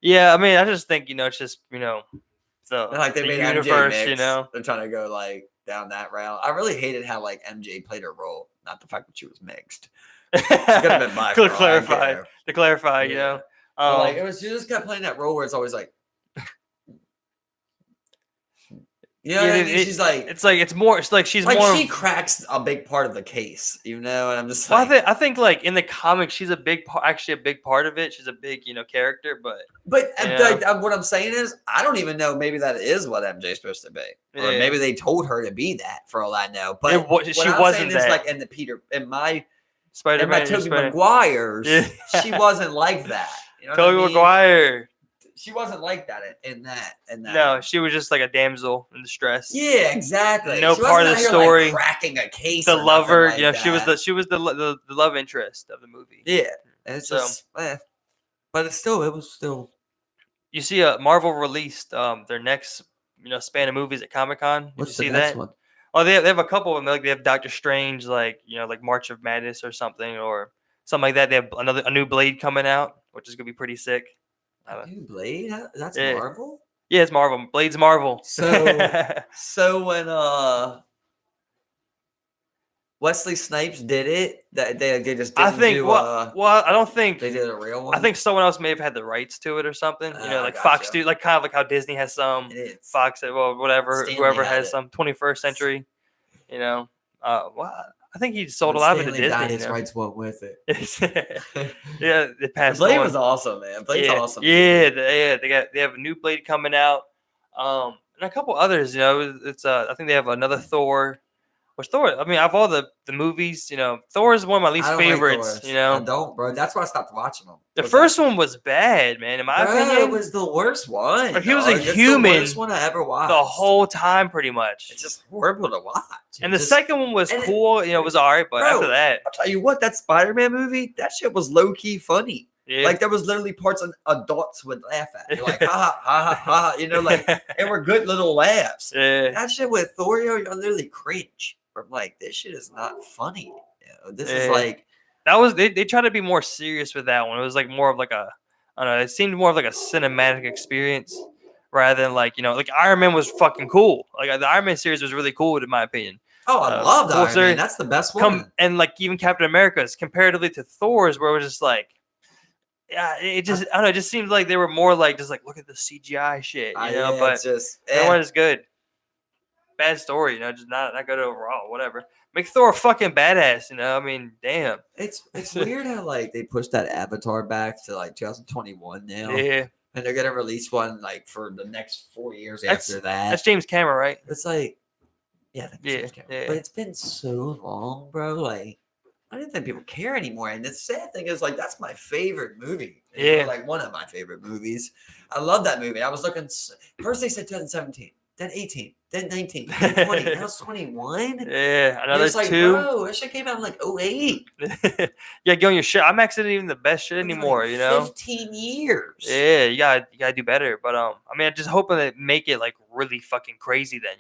Yeah, I mean, I just think it's just the like they made universe. MJ mix. They're trying to go like down that route. I really hated how like MJ played her role, not the fact that she was mixed. She could have been bi. To clarify, you know. But, like it was, she just kept playing that role where it's always like, you know what I mean? She's like, it's like it's more. It's like she's like more. She cracks a big part of the case, you know. And I'm just well, like, I think like in the comics, she's a big part. Actually, a big part of it. She's a big character, but like, what I'm saying is, I don't even know. Maybe that is what MJ's supposed to be, or maybe they told her to be that for all I know. But she wasn't that. Like in the in my Spider-Man, in my Tobey Maguire's, she wasn't like that. You know Tobey Maguire. She wasn't like that in that. No, she was just like a damsel in distress. Yeah, exactly. No part of the story. Like cracking a case. The lover, like she was the love interest of the movie. Yeah, and it's just, but it was still. You see, Marvel released their next span of movies at Comic-Con. Did you see that? One? Oh, they have a couple of them. Like they have Doctor Strange, like like March of Madness or something like that. They have a new Blade coming out, which is gonna be pretty sick. New Blade? That's Marvel? Yeah, it's Marvel. Blade's Marvel. So when Wesley Snipes did it, that they just didn't I don't think they did a real one. I think someone else may have had the rights to it or something. Like gotcha. Fox do like kind of like how Disney has some, Fox, whatever, Stanley whoever has some 21st century. I think he sold a lot of it to Disney. His rights went with it. Yeah, it passed. Blade was awesome, man. Blade's awesome. Yeah, they have a new Blade coming out, and a couple others. It's I think they have another Thor. Which Thor? I mean, of all the movies, Thor is one of my least favorites. Like I don't, bro. That's why I stopped watching them. The first one was bad, man. In my opinion, it was the worst one. Like, he was a human. The worst one I ever watched. The whole time, pretty much. It's just horrible to watch. And the second one was cool. It was alright, but after that, I'll tell you what, that Spider-Man movie, that shit was low key funny. Yeah. Like there was literally parts adults would laugh at. You're like, ha ha ha ha ha. Like they were good little laughs. Yeah. That shit with Thor, you're literally cringe. I'm like, this shit is not funny. This is like that was they tried to be more serious with that one. It was like more of like I don't know. It seemed more of like a cinematic experience rather than like like Iron Man was fucking cool. Like the Iron Man series was really cool in my opinion. Oh, I love Iron Man. That's the best one. And like even Captain America's comparatively to Thor's, where it was just like. Yeah, it just I don't know. It just seemed like they were more like just like look at the CGI shit, but it's just that one is good. Bad story, just not good overall. Whatever. Make Thor a fucking badass, I mean, damn. It's weird how like they pushed that Avatar back to like 2021 now. Yeah. And they're gonna release one like for the next 4 years after that. That's James Cameron, right? It's like, James Cameron. Yeah. But it's been so long, bro. Like, I didn't think people care anymore. And the sad thing is, like, that's my favorite movie. Yeah. Like one of my favorite movies. I love that movie. I was looking. First they said 2017, then 18, then 19, then 20. Now it's 21. Yeah, another like, 2. Bro, that shit came out in like 08. Yeah, get on your shit. IMAX isn't even the best shit anymore. Like 15 years. Yeah, you gotta do better. But I mean, I'm just hoping they make it like really fucking crazy. Then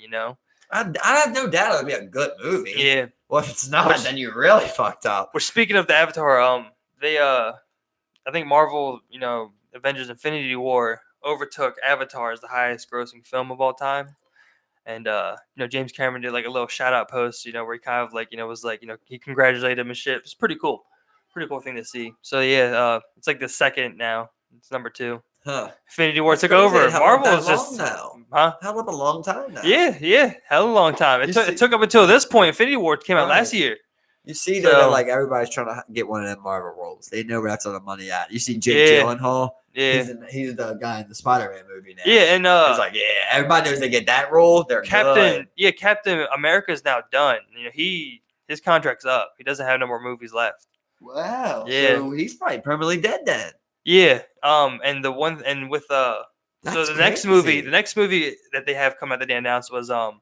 I have no doubt it'll be a good movie. Yeah. Well, if it's not, then you really fucked up. We're speaking of the Avatar. They I think Marvel, Avengers: Infinity War overtook Avatar as the highest grossing film of all time. And James Cameron did like a little shout out post, where he kind of like, was like, he congratulated him and shit. It's pretty cool thing to see. So yeah, it's like the second now. It's number 2. Huh. Infinity War took over. Marvel is just now. Hell of a long time now. Yeah, hell of a long time. It took up until this point. Infinity War came out last year. You see that like everybody's trying to get one of them Marvel roles. They know where that's all the money at. You see Jake Gyllenhaal. Yeah, he's the guy in the Spider-Man movie now. Yeah, and it's like everybody knows they get that role. They're Captain. Good. Yeah, Captain America's now done. His contract's up. He doesn't have no more movies left. Wow. Yeah, so he's probably permanently dead then. Yeah. And the one and with so the next movie that they have come out that they announced was the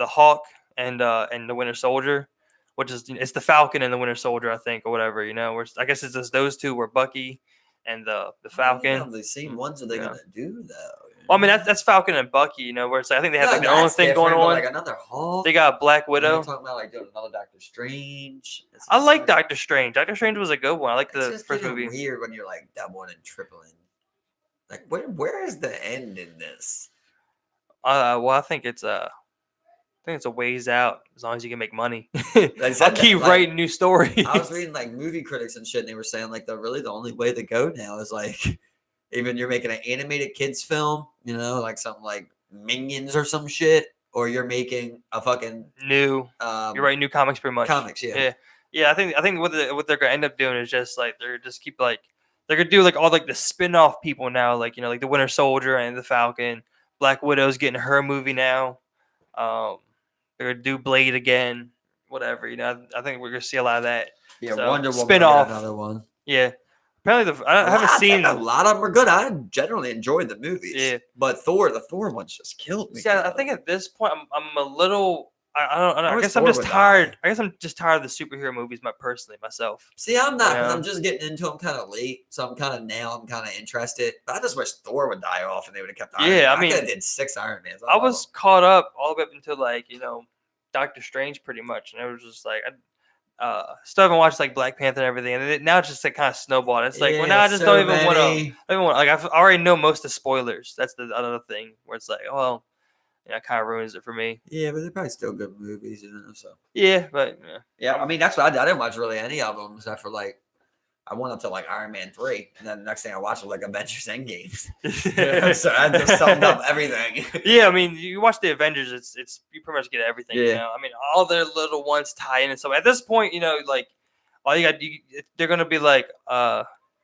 Hawk and the Winter Soldier, which is it's the Falcon and the Winter Soldier, I think, or whatever. Where I guess it's just those two were Bucky and the Falcon. The same ones are they gonna do though? Well, I mean that's Falcon and Bucky, where it's like I think they have like their own thing going on. Like another Hulk. They got Black Widow. Talking about like doing another Doctor Strange. I like Doctor Strange. Doctor Strange was a good one. I like the first movie. It's weird when you're like doubling and tripling. Like where is the end in this? Well, I think it's think it's a ways out as long as you can make money. They said I'll keep like, writing new stories. I was reading like movie critics and shit, and they were saying like the only way to go now is like even you're making an animated kids film, you know, like something like Minions or some shit, or you're making a fucking new. You're writing new comics pretty much. Comics, yeah. I think what they're gonna end up doing is just like they're just keep like they're gonna do like all like the spin-off people now, like like the Winter Soldier and the Falcon. Black Widow's getting her movie now. They're gonna do Blade again, whatever. I think we're gonna see a lot of that. Yeah, So, Wonder Woman spin-off. Another one. Yeah, apparently I haven't seen a lot of them are good. I generally enjoyed the movies. Yeah, but the Thor one's just killed me. See, I think at this point I'm a little. I don't know. I guess Thor I'm just would tired. die. I guess I'm just tired of the superhero movies, myself. See, I'm not. Yeah. I'm just getting into them kind of late, so I'm kind of interested. But I just wish Thor would die off, and they would have kept Iron Man. I could have did 6 Iron Mans. I was caught up all the way up until like Doctor Strange, pretty much, and it was just like still haven't watched like Black Panther and everything, and now it's just like kind of snowballed. It's like, well, now I just don't even want to. Like I already know most of the spoilers. That's the other thing where it's like, well. It kind of ruins it for me. Yeah, but they're probably still good movies, So yeah, but yeah. I mean, that's what I didn't watch really any of them except for like I went up to like Iron Man 3, and then the next thing I watched was like Avengers Endgame. So I just summed up everything. Yeah, I mean, you watch the Avengers, it's you pretty much get everything. Yeah. I mean, all their little ones tie in, and so at this point, like all you got, they're gonna be like,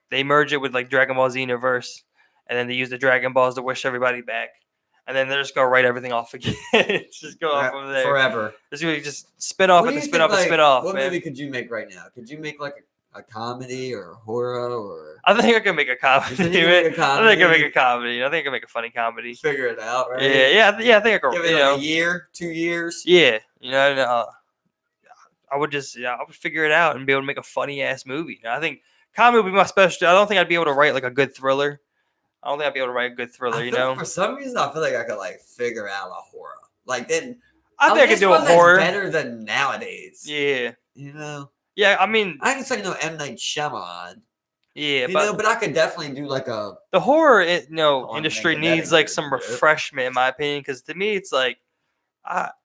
they merge it with like Dragon Ball Xenoverse, and then they use the Dragon Balls to wish everybody back. And then they're just gonna write everything off again. Just go off of there forever. Just spin off and spin off and spin off. What movie could you make right now? Could you make like a comedy or a horror or? I think I can make a comedy. I think I can make a comedy. I think I can make a funny comedy. Figure it out, right? Yeah. I think I can. Give it like a year, 2 years. Yeah, I would figure it out and be able to make a funny ass movie. I think comedy would be my specialty. I don't think I'd be able to write like a good thriller. I don't think I'd be able to write a good thriller, For some reason, I feel like I could like figure out a horror. Like then, I think I could do a horror better than nowadays. Yeah, Yeah, I mean, I can say M. Night Shyamalan. Yeah, but I could definitely do like the horror industry needs like some refreshment in my opinion, because to me it's like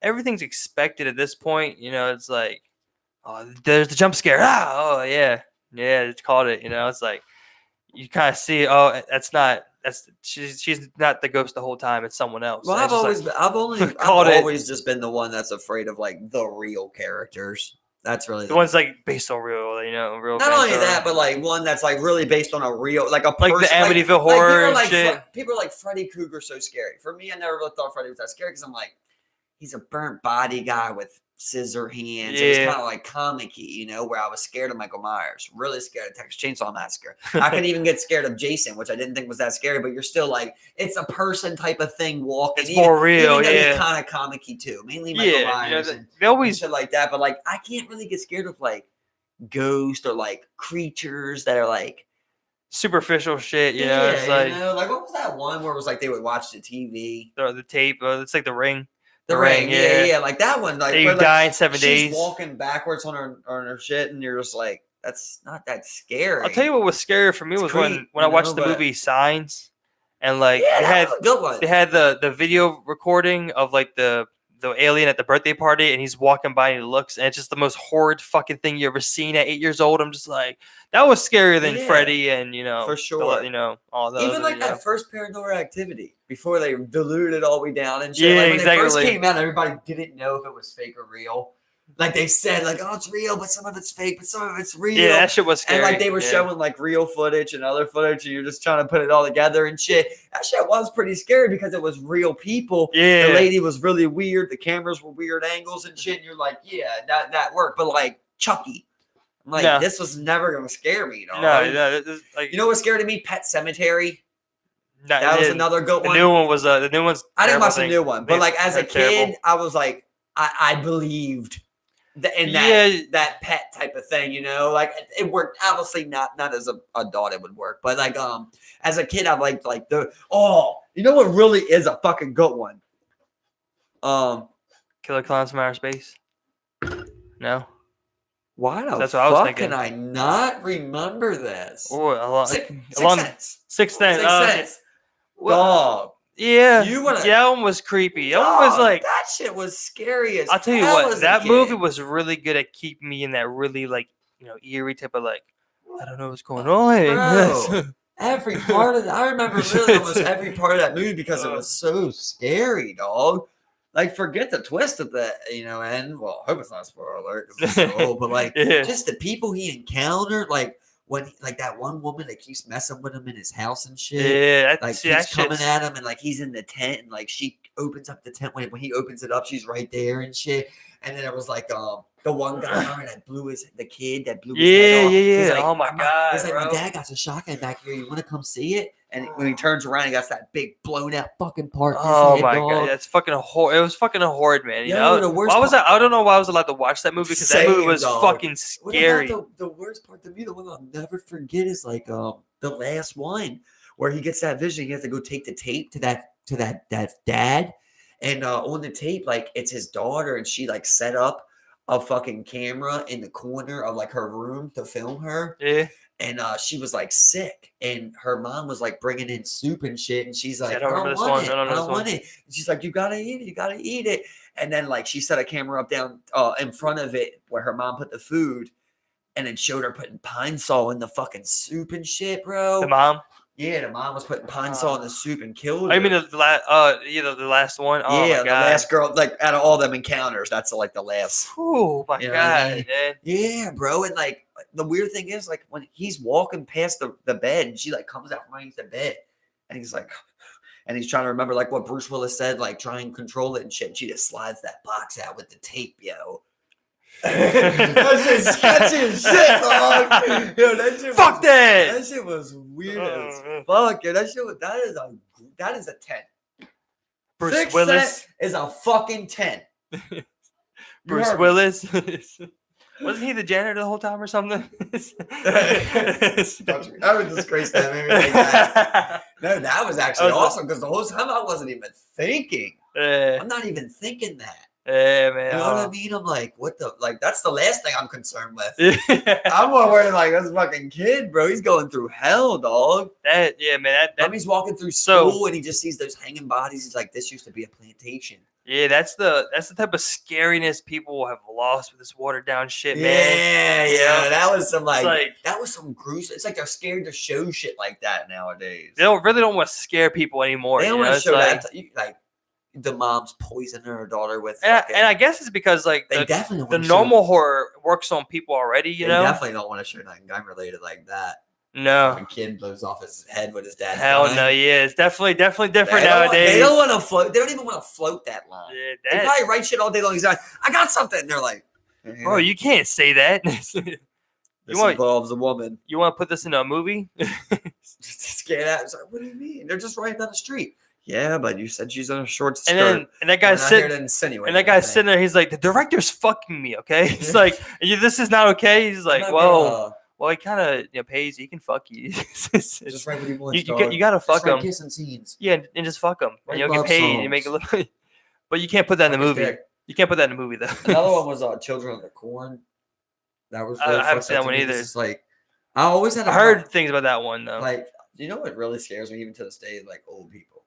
everything's expected at this point. It's like, oh, there's the jump scare. It's called it. It's like you kind of see, she's not the ghost the whole time. It's someone else. Well, I've always just been the one that's afraid of like the real characters. That's really the one's like based on real, real. Not only that, but like one that's like really based on a real, like a person, like the Amityville horror and shit. People are like Freddy Krueger's so scary. For me, I never really thought Freddy was that scary because I'm like, he's a burnt body guy with scissor hands. Yeah. It was kind of like comic-y, where I was scared of Michael Myers, really scared of Texas Chainsaw Massacre. I could even get scared of Jason, which I didn't think was that scary, but you're still like, it's a person type of thing walking. It's more real, He's kind of comic-y too, mainly Michael Myers. They always shit like that, but like I can't really get scared of like ghosts or like creatures that are like superficial shit. It's like, like what was that one where it was like they would watch the TV, the tape? It's like The Ring. The Ring, yeah, like that one. Like you die in 7 days. She's walking backwards on her shit, and you're just like, that's not that scary. I'll tell you what was scary for me was when I watched the movie Signs, and like they had the video recording of like the alien at the birthday party, and he's walking by and he looks, and it's just the most horrid fucking thing you ever seen at 8 years old. I'm just like, that was scarier than Freddy, and for sure, all those. Even like that first Paranormal Activity before they diluted it all the way down and shit. Like when it first came out, everybody didn't know if it was fake or real. Like they said, like, oh, it's real, but some of it's fake, but some of it's real. Yeah, that shit was scary. And like they were showing like real footage and other footage, and you're just trying to put it all together and shit. That shit was pretty scary because it was real people. Yeah. The lady was really weird. The cameras were weird angles and shit. And you're like, yeah, that worked. But like Chucky, I'm like, this was never gonna scare me. No, like, what scared me? Pet Cemetery. That was another good one. The new one was the new one's. I didn't watch the new one, but like as a kid, I was like, I believed in that pet type of thing, like it worked. Obviously, not as a adult it would work, but like as a kid, I liked like what really is a fucking good one. Killer Clowns from Outer Space. No. Why the fuck can I not remember this? Oh, Sixth Sense. Sixth Sense. Dog. Yeah, You wanna? yeah, that one was creepy. That one was like that shit was scary as I'll tell you hell what, as a that kid. movie was really good at keeping me in that really like eerie type of like I don't know what's going on. Bro, every part of I remember really almost every part of that movie because it was so scary, dog. Like, forget the twist at the end. Well, I hope it's not a spoiler alert because it's so old. But like, Yeah. just the people he encountered, like when like that one woman that keeps messing with him in his house and shit. Yeah, Like keeps coming at him and like he's in the tent and like she opens up the tent when he opens it up, she's right there and shit. And then it was like the one guy that blew the kid that blew his head off. Yeah. He's like, oh my god, he's like, bro. my dad got a shotgun back here. You want to come see it? And when he turns around, he got that big blown out fucking part. Oh my god, that's fucking horrid. It was fucking horrid, man. You know, the worst why was I don't know why I was allowed to watch that movie because that movie was fucking scary. The worst part to me, the one I'll never forget is like the last one where he gets that vision. He has to go take the tape to that dad, and on the tape, like it's his daughter, and she like set up a fucking camera in the corner of like her room to film her. Yeah. And she was like sick, and her mom was like bringing in soup and shit, and she's like, I don't remember this one. I don't want it. And she's like, you gotta eat it. And then like she set a camera up down in front of it where her mom put the food, and then showed her putting pine sol in the fucking soup and shit, bro. The mom. Yeah, the mom was putting pine sol in the soup and killed her. I mean the last one. Oh yeah, my god. The last girl, like out of all them encounters, that's like the last. Oh my god, I mean? man. Yeah, bro, and like the weird thing is, like when he's walking past the bed, and she like comes out from underneath the bed, and he's like, and he's trying to remember like what Bruce Willis said, like try and control it and shit. And she just slides that box out with the tape, yo. That's just sketchy as shit, dog. Yo, that shit Fuck that. That shit was weird as fuck. Yo, that is a 10. Bruce Willis is a fucking 10. Bruce Willis. Wasn't he the janitor the whole time or something? I would disgrace that movie like that. No, that was actually awesome because the whole time I wasn't even thinking. I'm not even thinking that. Yeah, man. You know what I mean? I'm like, what the that's the last thing I'm concerned with. I'm more worried like this fucking kid, bro. He's going through hell, dog. Man. He's walking through school and he just sees those hanging bodies. He's like, this used to be a plantation. Yeah, that's the type of scariness people have lost with this watered down shit, man. Yeah. That was some that was some gruesome. It's like they're scared to show shit like that nowadays. They don't want to scare people anymore. They don't want to show that. The mom's poisoning her daughter with. And I guess it's because like the normal horror works on people already. You know, definitely don't want to show nothing gun related like that. No, a kid blows off his head with his dad. Hell no, yeah, it's definitely different nowadays. They don't want to float. They don't even want to float that line. Yeah, they probably write shit all day long. He's like, I got something. And they're like, bro, you can't say that. This involves a woman. You want to put this in a movie? Just to scare that. It's like, what do you mean? They're just riding down the street. Yeah, but you said she's on a short skirt. And that guy's sitting there. He's like, the director's fucking me. Okay, he's like, this is not okay. He's like, well, he kind of pays. He can fuck you. Just write what he wants. You gotta fuck him. Kissing scenes. Yeah, and just fuck him, and you'll get paid. And you make a little. But you can't put that in the movie. You can't put that in the movie though. Another one was Children of the Corn. That was. I haven't seen that one either. It's like I always had. I heard things about that one though. Like, you know what really scares me even to this day? Like old people.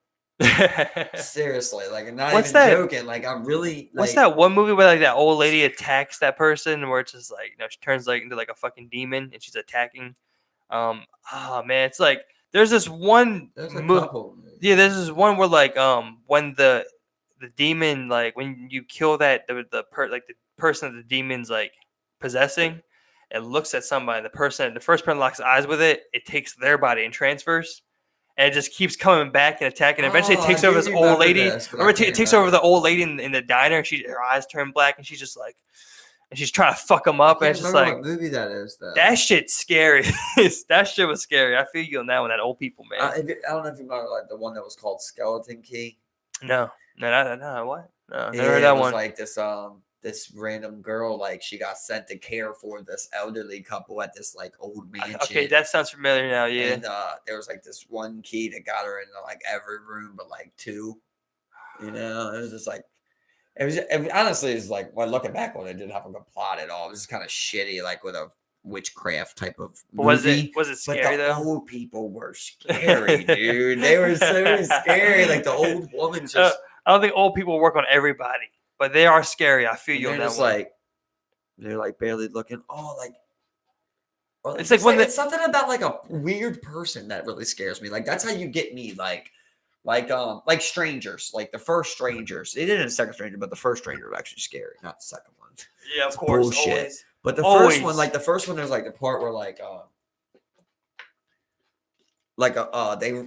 Seriously, like I'm not even joking. Like I'm really. What's that one movie where like that old lady attacks that person, where it's just like she turns like into like a fucking demon and she's attacking. Man, it's like there's this one. There's a couple. Yeah, there's this one where like when the demon like when you kill that the person that the demon's like possessing, it looks at somebody. The first person locks eyes with it. It takes their body and transfers. And it just keeps coming back and attacking. Eventually, it takes over this old lady. It takes over the old lady in the diner. Her eyes turn black, and she's just like, and she's trying to fuck him up. And it's just like, what movie that is. Though. That shit's scary. That shit was scary. I feel you on that one. That old people, man. I don't know if you remember like the one that was called Skeleton Key. No. What? No, never heard that one. Was like this random girl, like she got sent to care for this elderly couple at this like old mansion. Okay, that sounds familiar now. Yeah. And there was like this one key that got her into like every room but like 2. You know, it was just like honestly, it's like when looking back on it, didn't have a good plot at all. It was just kind of shitty, like with a witchcraft type of Was movie. it scary but the though? old people were scary, dude. They were so scary. Like the old woman just. I don't think old people work on everybody, but they are scary. I feel you on they're that just one. like they're like barely looking. Oh, like. Well, It's like when it's something about like a weird person that really scares me. Like that's how you get me. Like strangers. Like the first strangers. They didn't a second stranger, but the first stranger was actually scary, not the second one. Yeah, of It's course. bullshit. Always. But the Always. first one, like the first one, there's like the part where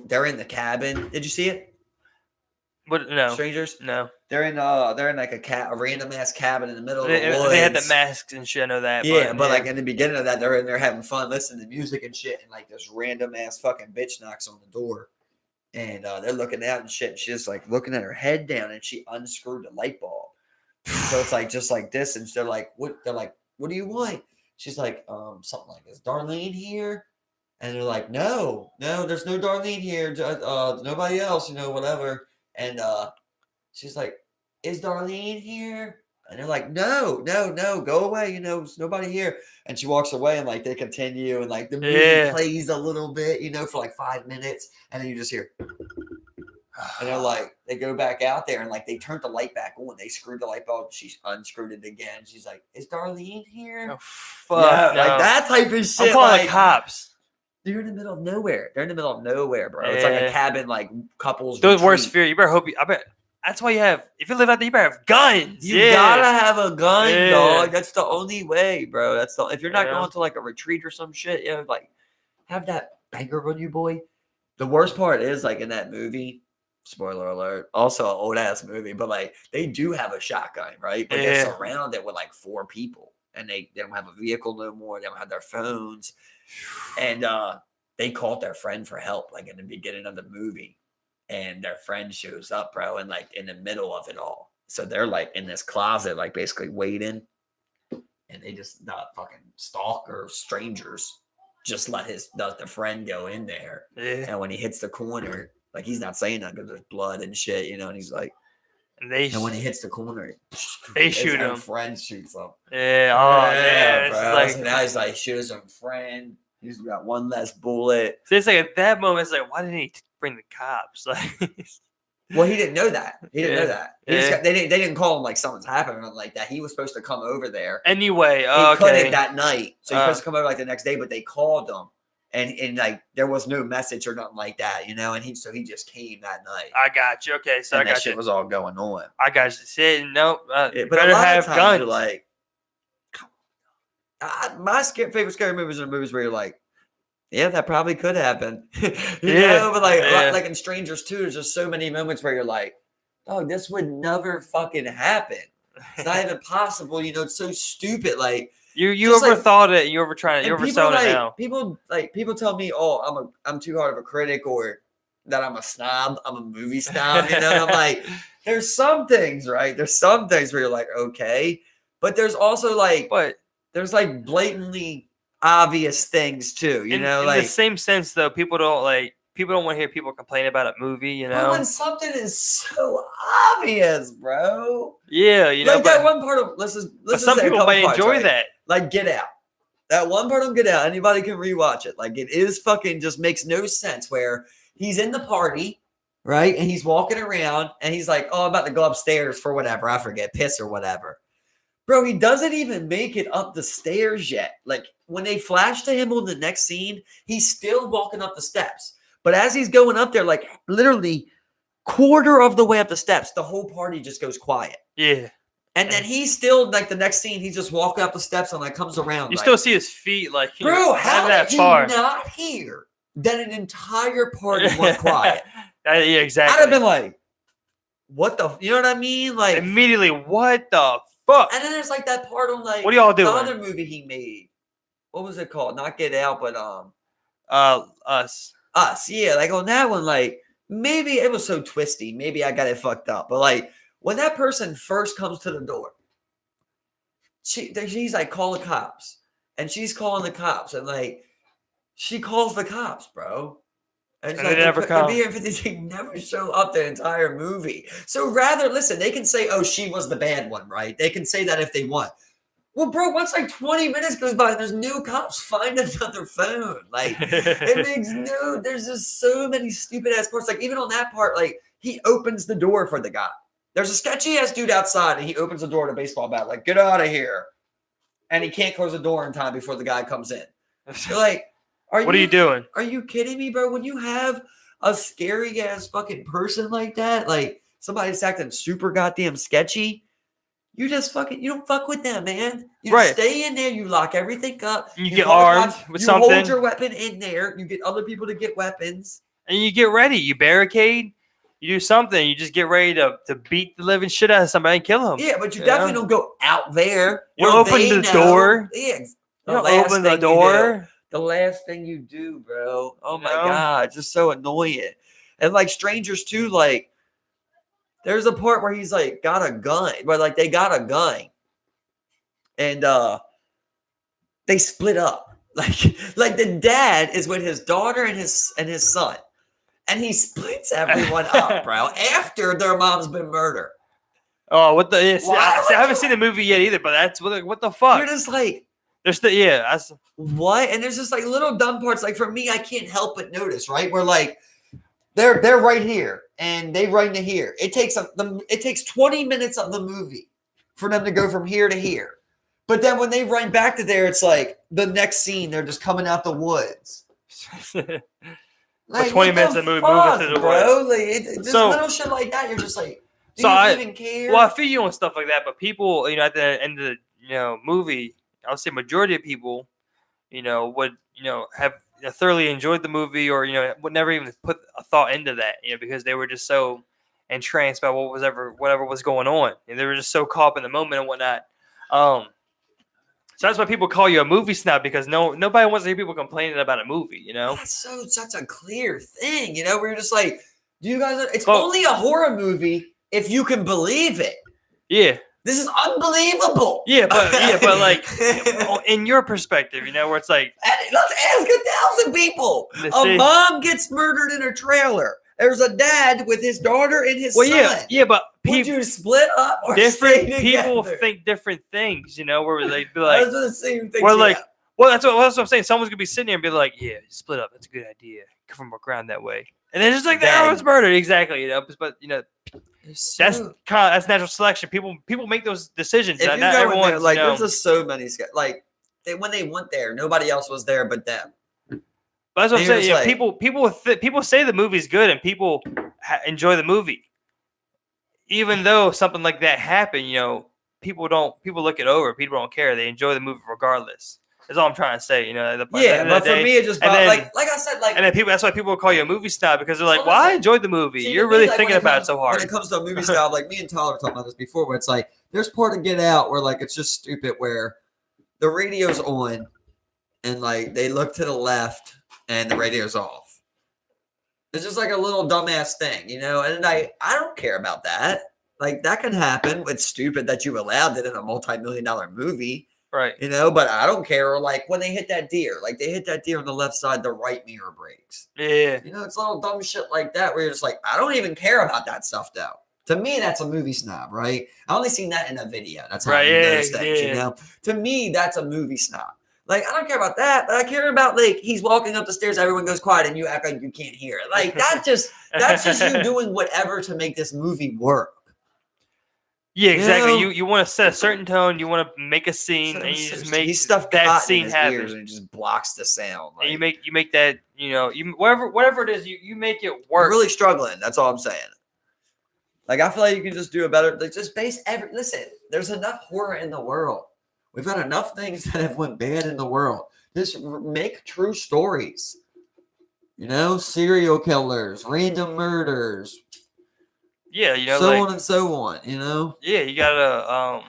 they're in the cabin. Did you see it? But no. Strangers? No. They're in like a random ass cabin in the middle of the woods. They had the masks and shit. I know that. Yeah, but like in the beginning of that, they're in there having fun, listening to music and shit, and like this random ass fucking bitch knocks on the door, and they're looking out and shit. And she's just like looking at her head down, and she unscrewed the light bulb. So it's like just like this, and they're like, "What?" They're like, "What do you want?" She's like, something like, "Is Darlene here?" And they're like, "No, there's no Darlene here. Nobody else, whatever." And she's like, "Is Darlene here?" And they're like, no, go away. There's nobody here. And she walks away, and like they continue, and like the movie plays a little bit, for like 5 minutes, and then you just hear, and they're like, they go back out there, and like they turned the light back on. They screwed the light bulb. She unscrewed it again. She's like, "Is Darlene here?" Oh, fuck, yeah, no. Like that type of shit. I'm calling the cops. They're in the middle of nowhere. They're in the middle of nowhere, bro. It's like a cabin, like couples. Those worst fear. You better hope. I bet. That's why you have. If you live out there, you better have guns. You gotta have a gun, dog. That's the only way, bro. If you're not going to like a retreat or some shit, like have that banger on you, boy. The worst part is like in that movie. Spoiler alert. Also, an old ass movie, but like they do have a shotgun, right? But they're surrounded with like 4 people, and they don't have a vehicle no more. They don't have their phones, and they called their friend for help, like in the beginning of the movie. And their friend shows up, bro, and like in the middle of it all. So they're like in this closet, like basically waiting. And they just fucking stalker strangers just let the friend go in there. Yeah. And when he hits the corner, like he's not saying that because there's blood and shit, and he's like, and when he hits the corner, they shoot him. Friend shoots him. Yeah. Oh yeah, bro. Like, so now he's like shoots him friend. He's got one less bullet. So it's like at that moment, it's like, why didn't he bring the cops? Like, well, he didn't know that. He didn't know that. They didn't call him like something's happening or like that. He was supposed to come over there anyway. He couldn't that night, so he was supposed to come over like the next day. But they called him, and like there was no message or nothing like that, and he just came that night. I got you. Okay, so and I got that shit was all going on. I got you. Say no. But better a lot have of times guns. you're like, my favorite scary movies are movies where you're like, yeah, that probably could happen. But like in Strangers 2, there's just so many moments where you're like, oh, this would never fucking happen. It's not even possible. It's so stupid. Like you overthought it. You overselling it now. People tell me, oh, I'm too hard of a critic, or that I'm a snob. I'm a movie snob. And I'm like, there's some things, right? There's some things where you're like, okay, but there's also like, there's like blatantly obvious things too, in the same sense though, people don't want to hear people complain about a movie, But when something is so obvious, bro. Yeah, like that one part of let's some people might enjoy that. Like Get Out. That one part of Get Out, anybody can rewatch it. Like it is fucking just makes no sense where he's in the party, right? And he's walking around and he's like, oh, I'm about to go upstairs for whatever, I forget, piss or whatever. Bro, he doesn't even make it up the stairs yet. Like when they flash to him on the next scene, he's still walking up the steps. But as he's going up there, like literally quarter of the way up the steps, the whole party just goes quiet. Yeah. And then he's still like the next scene, he's just walking up the steps and like comes around. You still see his feet, like bro, how did he not hear that an entire party went quiet? Yeah, exactly. I'd have been like, what the, you know what I mean? Like immediately, what the fuck? And then there's like that part on like what are y'all doing? The other movie he made. What was it called? Not Get Out, but Us. Us, yeah. Like on that one, like maybe it was so twisty. Maybe I got it fucked up. But like when that person first comes to the door, she's like, call the cops. And she's calling the cops. And like she calls the cops, bro. And they never come. They never show up the entire movie. So rather, listen, they can say, oh, she was the bad one, right? They can say that if they want. Well, bro, once like 20 minutes goes by, there's no cops. Find another phone. Like, it makes no. There's just so many stupid ass parts. Like, even on that part, like he opens the door for the guy. There's a sketchy ass dude outside, and he opens the door to a baseball bat. Like, get out of here. And he can't close the door in time before the guy comes in. You're like, what are you doing? Are you kidding me, bro? When you have a scary ass fucking person like that, like somebody's acting super goddamn sketchy. You just you don't fuck with them, man. You just stay in there. You lock everything up. You get armed with something. You hold your weapon in there. You get other people to get weapons. And you get ready. You barricade. You do something. You just get ready to beat the living shit out of somebody and kill them. Yeah, but you definitely don't go out there. You open the door. Yeah, you don't open the door. The last thing you do, bro. Oh my God. It's just so annoying. And like strangers too, like, there's a part where he's like got a gun, but like they got a gun, and they split up. Like the dad is with his daughter and his son, and he splits everyone up, bro. After their mom's been murdered. Oh, what the? I haven't seen the movie yet either, but that's what the fuck. You're just like, there's what? And there's just like little dumb parts. Like for me, I can't help but notice, right? Where like. They're right here, and they run to here. It takes 20 minutes of the movie for them to go from here to here. But then when they run back to there, it's like the next scene, they're just coming out the woods. Like, 20 minutes of the movie moving through the woods. Like, just little shit like that, you're just like, do you even care? Well, I feel you on stuff like that, but people, at the end of the movie, I would say majority of people, would, have thoroughly enjoyed the movie, or would never even put a thought into that, because they were just so entranced by whatever was going on, and they were just so caught up in the moment and whatnot. So that's why people call you a movie snob, because nobody wants to hear people complaining about a movie. That's such a clear thing. Where you're just like, do you guys? It's only a horror movie if you can believe it. Yeah. This is unbelievable. Yeah, but like in your perspective, where it's like, let's ask 1,000 people. A mom gets murdered in a trailer. There's a dad with his daughter and his son. Yeah, but would you split up or different stay people together? think different things, where they be like, the same thing. Well, that's what I'm saying. Someone's gonna be sitting there and be like, yeah, split up. That's a good idea. Come from around that way, and then just like everyone's murdered. Exactly, but that's natural selection. People make those decisions. If not everyone there, like there's just so many when they went there, nobody else was there but them. But that's what I'm saying. Yeah, people say the movie's good, and people enjoy the movie, even though something like that happened. People look it over. People don't care. They enjoy the movie regardless. That's all I'm trying to say. But for me, it just like I said, and then that's why people call you a movie snob, because they're like, "Well, I enjoyed the movie." You're really thinking about it so hard. When it comes to a movie style, like me and Tyler were talking about this before, where it's like there's part of Get Out where like it's just stupid, where the radio's on and like they look to the left and the radio's off. It's just like a little dumbass thing, And I don't care about that. Like that can happen. It's stupid that you allowed it in a multi-million-dollar movie. Right. But I don't care. Or like when they hit that deer, they hit that deer on the left side, the right mirror breaks. Yeah. It's little dumb shit like that where you're just like, I don't even care about that stuff though. To me, that's a movie snob, right? I only seen that in a video. That's how I notice things, To me, that's a movie snob. Like, I don't care about that, but I care about like he's walking up the stairs, everyone goes quiet, and you act like you can't hear it. Like that's just you doing whatever to make this movie work. Yeah, exactly. You want to set a certain tone. You want to make a scene, and you just make that scene happen. And it just blocks the sound. And you make that whatever it is, you make it work. You're really struggling. That's all I'm saying. Like I feel like you can just do a better. Like just base listen. There's enough horror in the world. We've got enough things that have went bad in the world. Just make true stories. Serial killers, random murders. Yeah, so on and so on, Yeah, you gotta,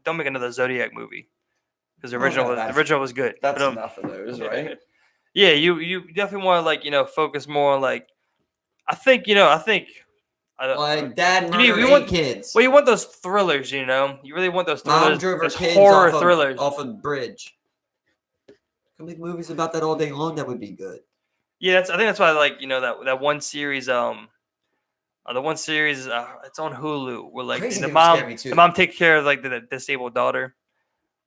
don't make another Zodiac movie, because the original was good. That's enough of those, right? Yeah, you definitely want to focus more on like, I think like dad murdering kids. Well, you want those thrillers, You really want those thrillers. Mom drove her kids horror thrillers off a bridge. Can make movies about that all day long. That would be good. Yeah, I think that's why I like that one series. The one series, it's on Hulu. Where like Crazy the People scare me too. mom takes care of like the disabled daughter,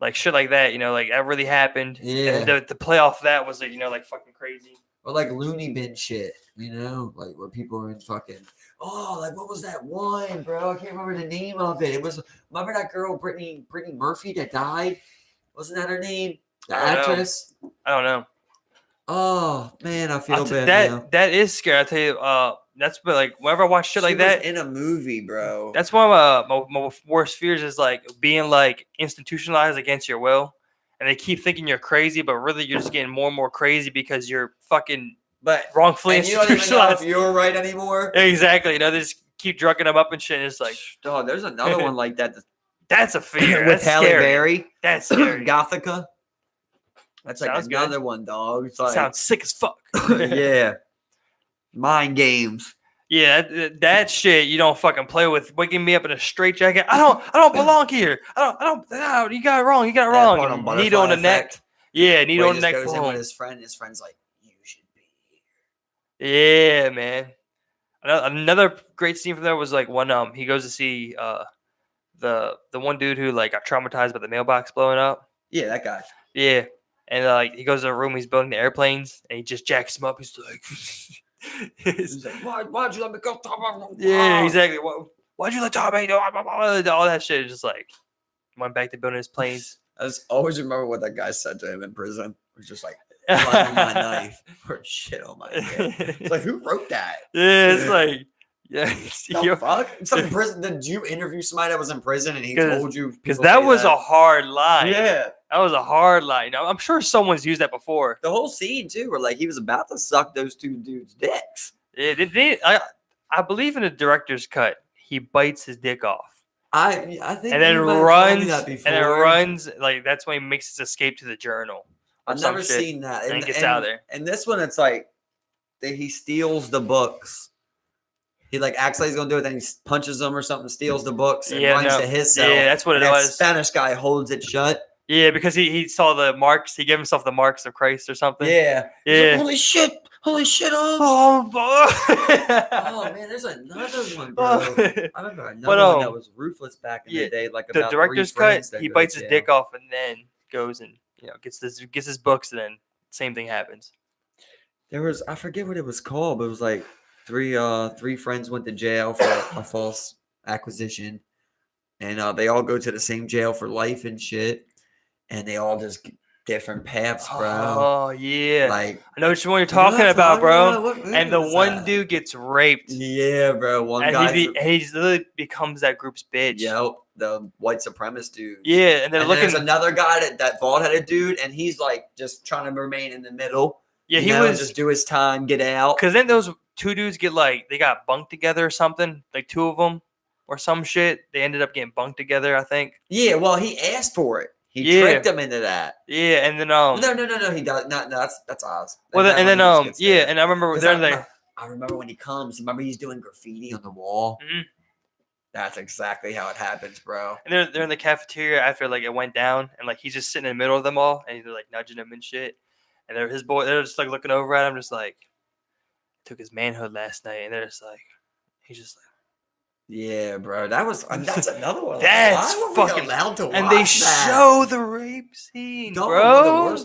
like shit like that. You know, like that really happened. Yeah. And then the play off that was like, you know, like fucking crazy. Or like loony bin shit, you know, like where people are in fucking. Oh, like what was that one, bro? I can't remember the name of it. It was, remember that girl Brittany Murphy that died? Wasn't that her name? The actress. I don't know. Oh man, I feel bad now. That is scary. I tell you, that's but like whenever I watch shit like that in a movie, bro. That's one of my worst fears is like being like institutionalized against your will, and they keep thinking you're crazy, but really you're just getting more and more crazy because you're fucking wrongfully institutionalized. You don't even know if you're right anymore. Exactly. You know, they just keep drugging them up and shit. And it's like, dog, there's another one like that. That's a fear. With Halle Berry. That's scary. Gothica. That's like Sounds another good. one, dog. It's like, sounds sick as fuck. Yeah. Mind games. Yeah, that shit you don't fucking play with. Waking me up in a straitjacket. I don't belong here. I don't. No, you got it wrong. You got it wrong. Needle on the neck. Yeah, needle on the neck. Goes in with his friend. His friend's like, you should be here. Yeah, man. Another great scene from there was like when he goes to see the one dude who like got traumatized by the mailbox blowing up. Yeah, that guy. Yeah, and like he goes to a room. He's building the airplanes, and he just jacks him up. He's like. He's like, why'd you let me go? Yeah, exactly. Why'd you let Tommy do all that shit? Just like went back to building his planes. I just always remember what that guy said to him in prison. It was just like, blood on my knife or shit on my head. It's like, who wrote that? Yeah, it's like, yeah. Fuck? Some prison. Did you interview somebody that was in prison and he told you? Because that was a hard line. Yeah. That was a hard line. Now, I'm sure someone's used that before. The whole scene too, where like he was about to suck those two dudes' dicks. Yeah, I believe in the director's cut. He bites his dick off. I think and then runs like that's when he makes his escape to the journal. I've never seen that. And he gets out of there. And this one, it's like he steals the books. He like acts like he's gonna do it, then he punches them or something, steals the books, and runs to his cell. Yeah, that's what it was. Spanish guy holds it shut. Yeah, because he saw the marks. He gave himself the marks of Christ or something. Yeah. Yeah. Like, holy shit! Oh man, there's another one, bro. I remember another one that was ruthless back in the day. Like the director's cut, he bites his dick off and then goes and gets his books, and then same thing happens. There was, I forget what it was called, but it was like three friends went to jail for a false acquisition, and they all go to the same jail for life and shit. And they all just different paths, bro. Oh yeah, like I know which one you're talking about, bro. And the one dude gets raped. Yeah, bro. One and guy, he literally becomes that group's bitch. Yep, the white supremacist dude. Yeah, and they're looking. There's another guy that bald-headed dude, and he's like just trying to remain in the middle. Yeah, he was just do his time, get out. Because then those two dudes get like they got bunked together or something, like two of them or some shit. They ended up getting bunked together, I think. Yeah, well, he asked for it. He tricked him into that. Yeah, and then no, he does not. No, that's Oz. Well, and then and I remember they're like. I remember when he comes. Remember he's doing graffiti on the wall. Mm-hmm. That's exactly how it happens, bro. And they're in the cafeteria after like it went down, and like he's just sitting in the middle of them all, and they're like nudging him and shit. And they're just like looking over at him, just like took his manhood last night, and they're just like, he's just like. Yeah, bro, that's another one. That's fucking allowed to watch and they that? Show the rape scene, bro.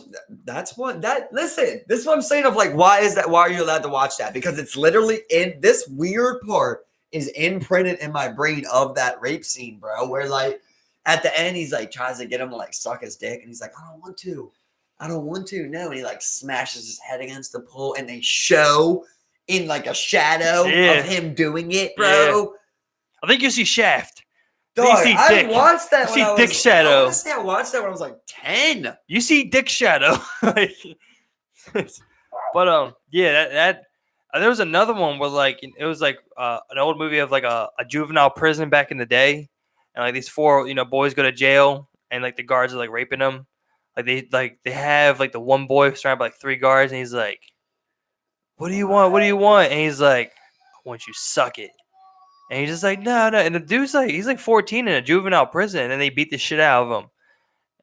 That's one that. Listen, this is what I'm saying. Of like, why is that? Why are you allowed to watch that? Because it's literally in this weird part is imprinted in my brain of that rape scene, bro. Where like at the end, he's like tries to get him to like suck his dick, and he's like, I don't want to, no, and he like smashes his head against the pole, and they show in like a shadow of him doing it, bro. Yeah. I think you see Shaft. Dog, you see Dick. I watched that. You see Dick Shadow. Honestly, I watched that when I was like 10. You see Dick Shadow. But yeah, that there was another one where like it was like an old movie of like a juvenile prison back in the day, and like these four boys go to jail, and like the guards are like raping them. Like they have like the one boy surrounded by like three guards, and he's like, "What do you want? What do you want?" And he's like, "I want you to suck it." And he's just like, no. And the dude's like, he's like 14 in a juvenile prison, and then they beat the shit out of him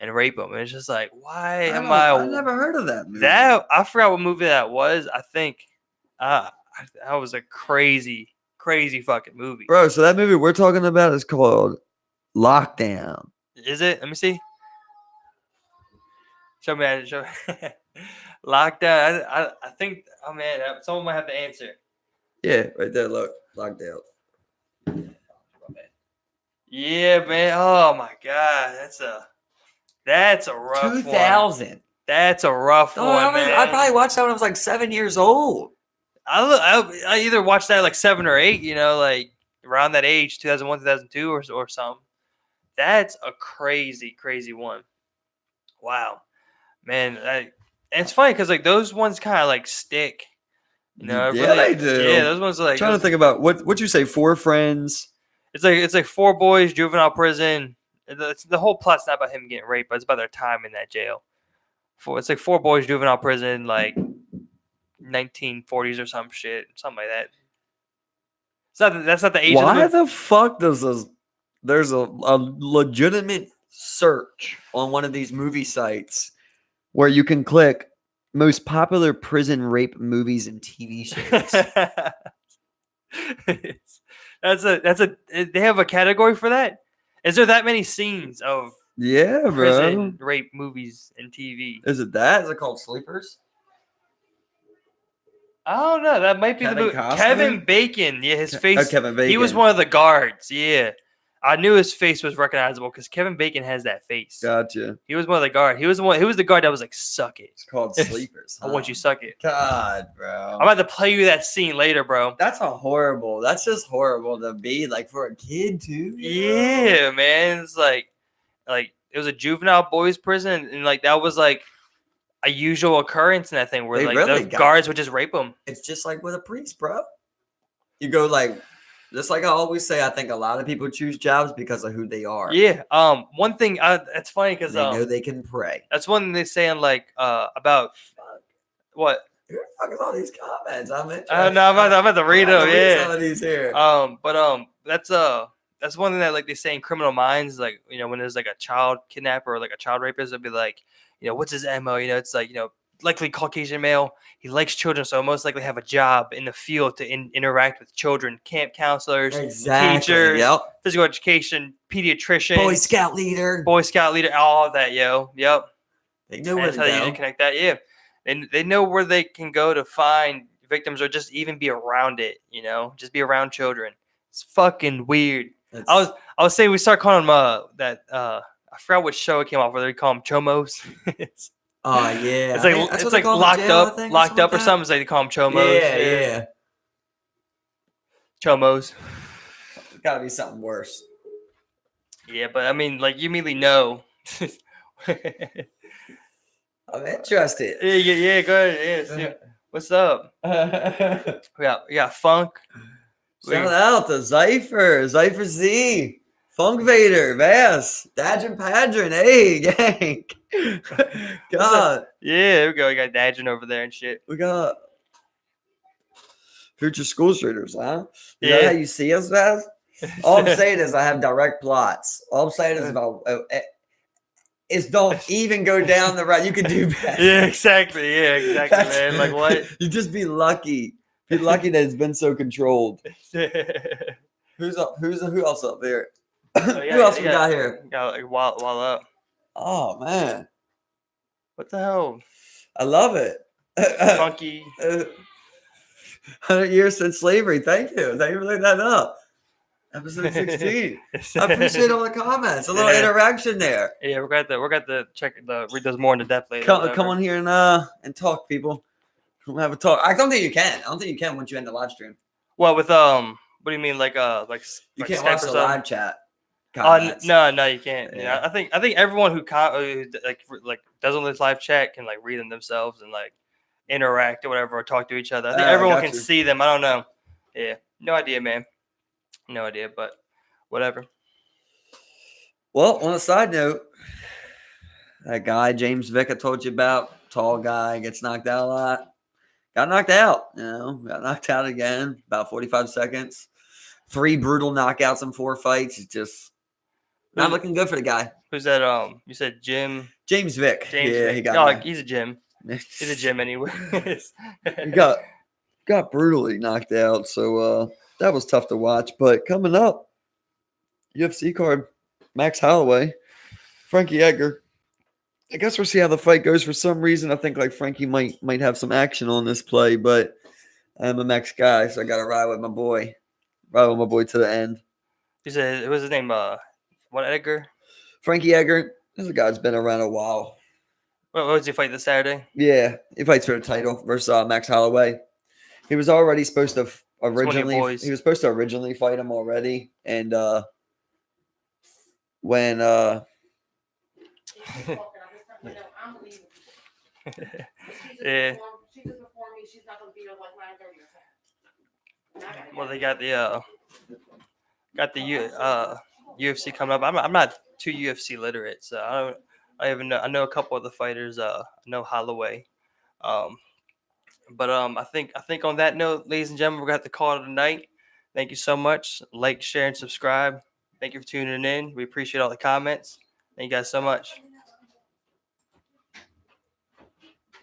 and rape him. And it's just like, why am I? I never heard of that movie. I forgot what movie that was. I think that was a crazy crazy fucking movie. Bro, so that movie we're talking about is called Lockdown. Is it? Let me see. Show me. Lockdown. I think. Oh man, someone might have the answer. Yeah, right there. Look, Lockdown. Yeah, man. Oh my god, that's a rough 2000. one. That's a rough one, man. I probably watched that when I was like 7 years old. I either watched that at like 7 or 8, like around that age, 2001, 2002 or something. That's a crazy one. Wow, man. And it's funny because like those ones kind of like stick. Yeah, really, they do. Yeah, those ones are like. I'm trying to think about what you say. 4 friends. It's like 4 boys, juvenile prison. The whole plot's not about him getting raped, but it's about their time in that jail. It's like 4 boys, juvenile prison, like 1940s or something like that. That's not the age. Why the fuck does there's a legitimate search on one of these movie sites where you can click most popular prison rape movies and TV shows? They have a category for that? Is there that many scenes of prison rape movies and TV? Is it that? Is it called Sleepers? I don't know. That might be the movie. Kevin Bacon. Yeah, his face. Kevin Bacon. He was one of the guards. Yeah. I knew his face was recognizable because Kevin Bacon has that face. Gotcha. He was one of the guards. He was the guard that was like, suck it. It's called Sleepers. I want you suck it. God, bro. I'm about to play you that scene later, bro. That's just horrible to be like for a kid too. Yeah, man. It's like it was a juvenile boys prison, and like that was like a usual occurrence in that thing where the guards would just rape them. It's just like with a priest, bro. You go like, just like I always say, I think a lot of people choose jobs because of who they are. Yeah. One thing, it's funny because they know they can pray. That's one thing they say in like about what. Who the fuck is all these comments? I'm about to read them. Yeah. Some of these here. That's one thing that like they say in Criminal Minds, like when there's like a child kidnapper or like a child rapist, it'll be like, what's his MO? It's like likely Caucasian male. He likes children, so he'll most likely have a job in the field to interact with children, camp counselors, teachers, physical education, pediatrician, Boy Scout leader, all of that, yo. Yep. They know where to go. You connect that, yeah. And they know where they can go to find victims or just even be around it, just be around children. It's fucking weird. I was saying we start calling them I forgot which show it came off where they call them chomos. Oh yeah, it's like locked up or something. It's like they call them chomos. Yeah. Chomos. It's gotta be something worse. Yeah, but I mean, like you immediately know. I'm interested. Yeah, go ahead. Yeah. What's up? we got Funk. Shout out to Zypher Z. Funk Vader, Bass, Dadrin Padrin, hey, gang. God. Yeah, there we go. We got Dadrin over there and shit. We got future school shooters, huh? Is that how you see us, Bass? All I'm saying is I have direct plots. All I'm saying is don't even go down the route. You can do better. Yeah, exactly, man. Like what? You just be lucky. Be lucky that it's been so controlled. Who else up there? Who else we got here? Got like while up. Oh man, what the hell? I love it. Funky. 100 years since slavery. Thank you for looking that up. Episode 16. I appreciate all the comments. A little interaction there. Yeah, we're got to read those more into depth later. Come on here and talk, people. We'll have a talk. I don't think you can. Once you end the live stream. Well, with what do you mean? Like you can't watch the live chat. No, you can't. Yeah, I think everyone who doesn't this live chat can like read them themselves and like interact or whatever or talk to each other. I think everyone can see them. I don't know. Yeah, no idea, man. No idea, but whatever. Well, on a side note, that guy James Vick I told you about, tall guy, gets knocked out a lot. Got knocked out. Got knocked out again. About 45 seconds. 3 brutal knockouts in 4 fights. It's just not looking good for the guy. Who's that? You said Jim? James Vick. Vick. He got. He's a Jim. He's a Jim anyway. He got brutally knocked out. So that was tough to watch. But coming up, UFC card, Max Holloway, Frankie Edgar. I guess we'll see how the fight goes. For some reason, I think like Frankie might have some action on this play, but I'm a Max guy, so I got to ride with my boy. Ride with my boy to the end. You said, what was his name? What, Edgar? Frankie Edgar. This is a guy that's been around a while. What was he fight this Saturday? Yeah, he fights for the title versus Max Holloway. He was already supposed to originally. He was supposed to originally fight him already, and when yeah. Well, they got the UFC coming up. I'm not too UFC literate, so I even know. I know a couple of the fighters. I know Holloway. But I think on that note, ladies and gentlemen, we're gonna have to call it a night. Thank you so much. Like, share, and subscribe. Thank you for tuning in. We appreciate all the comments. Thank you guys so much.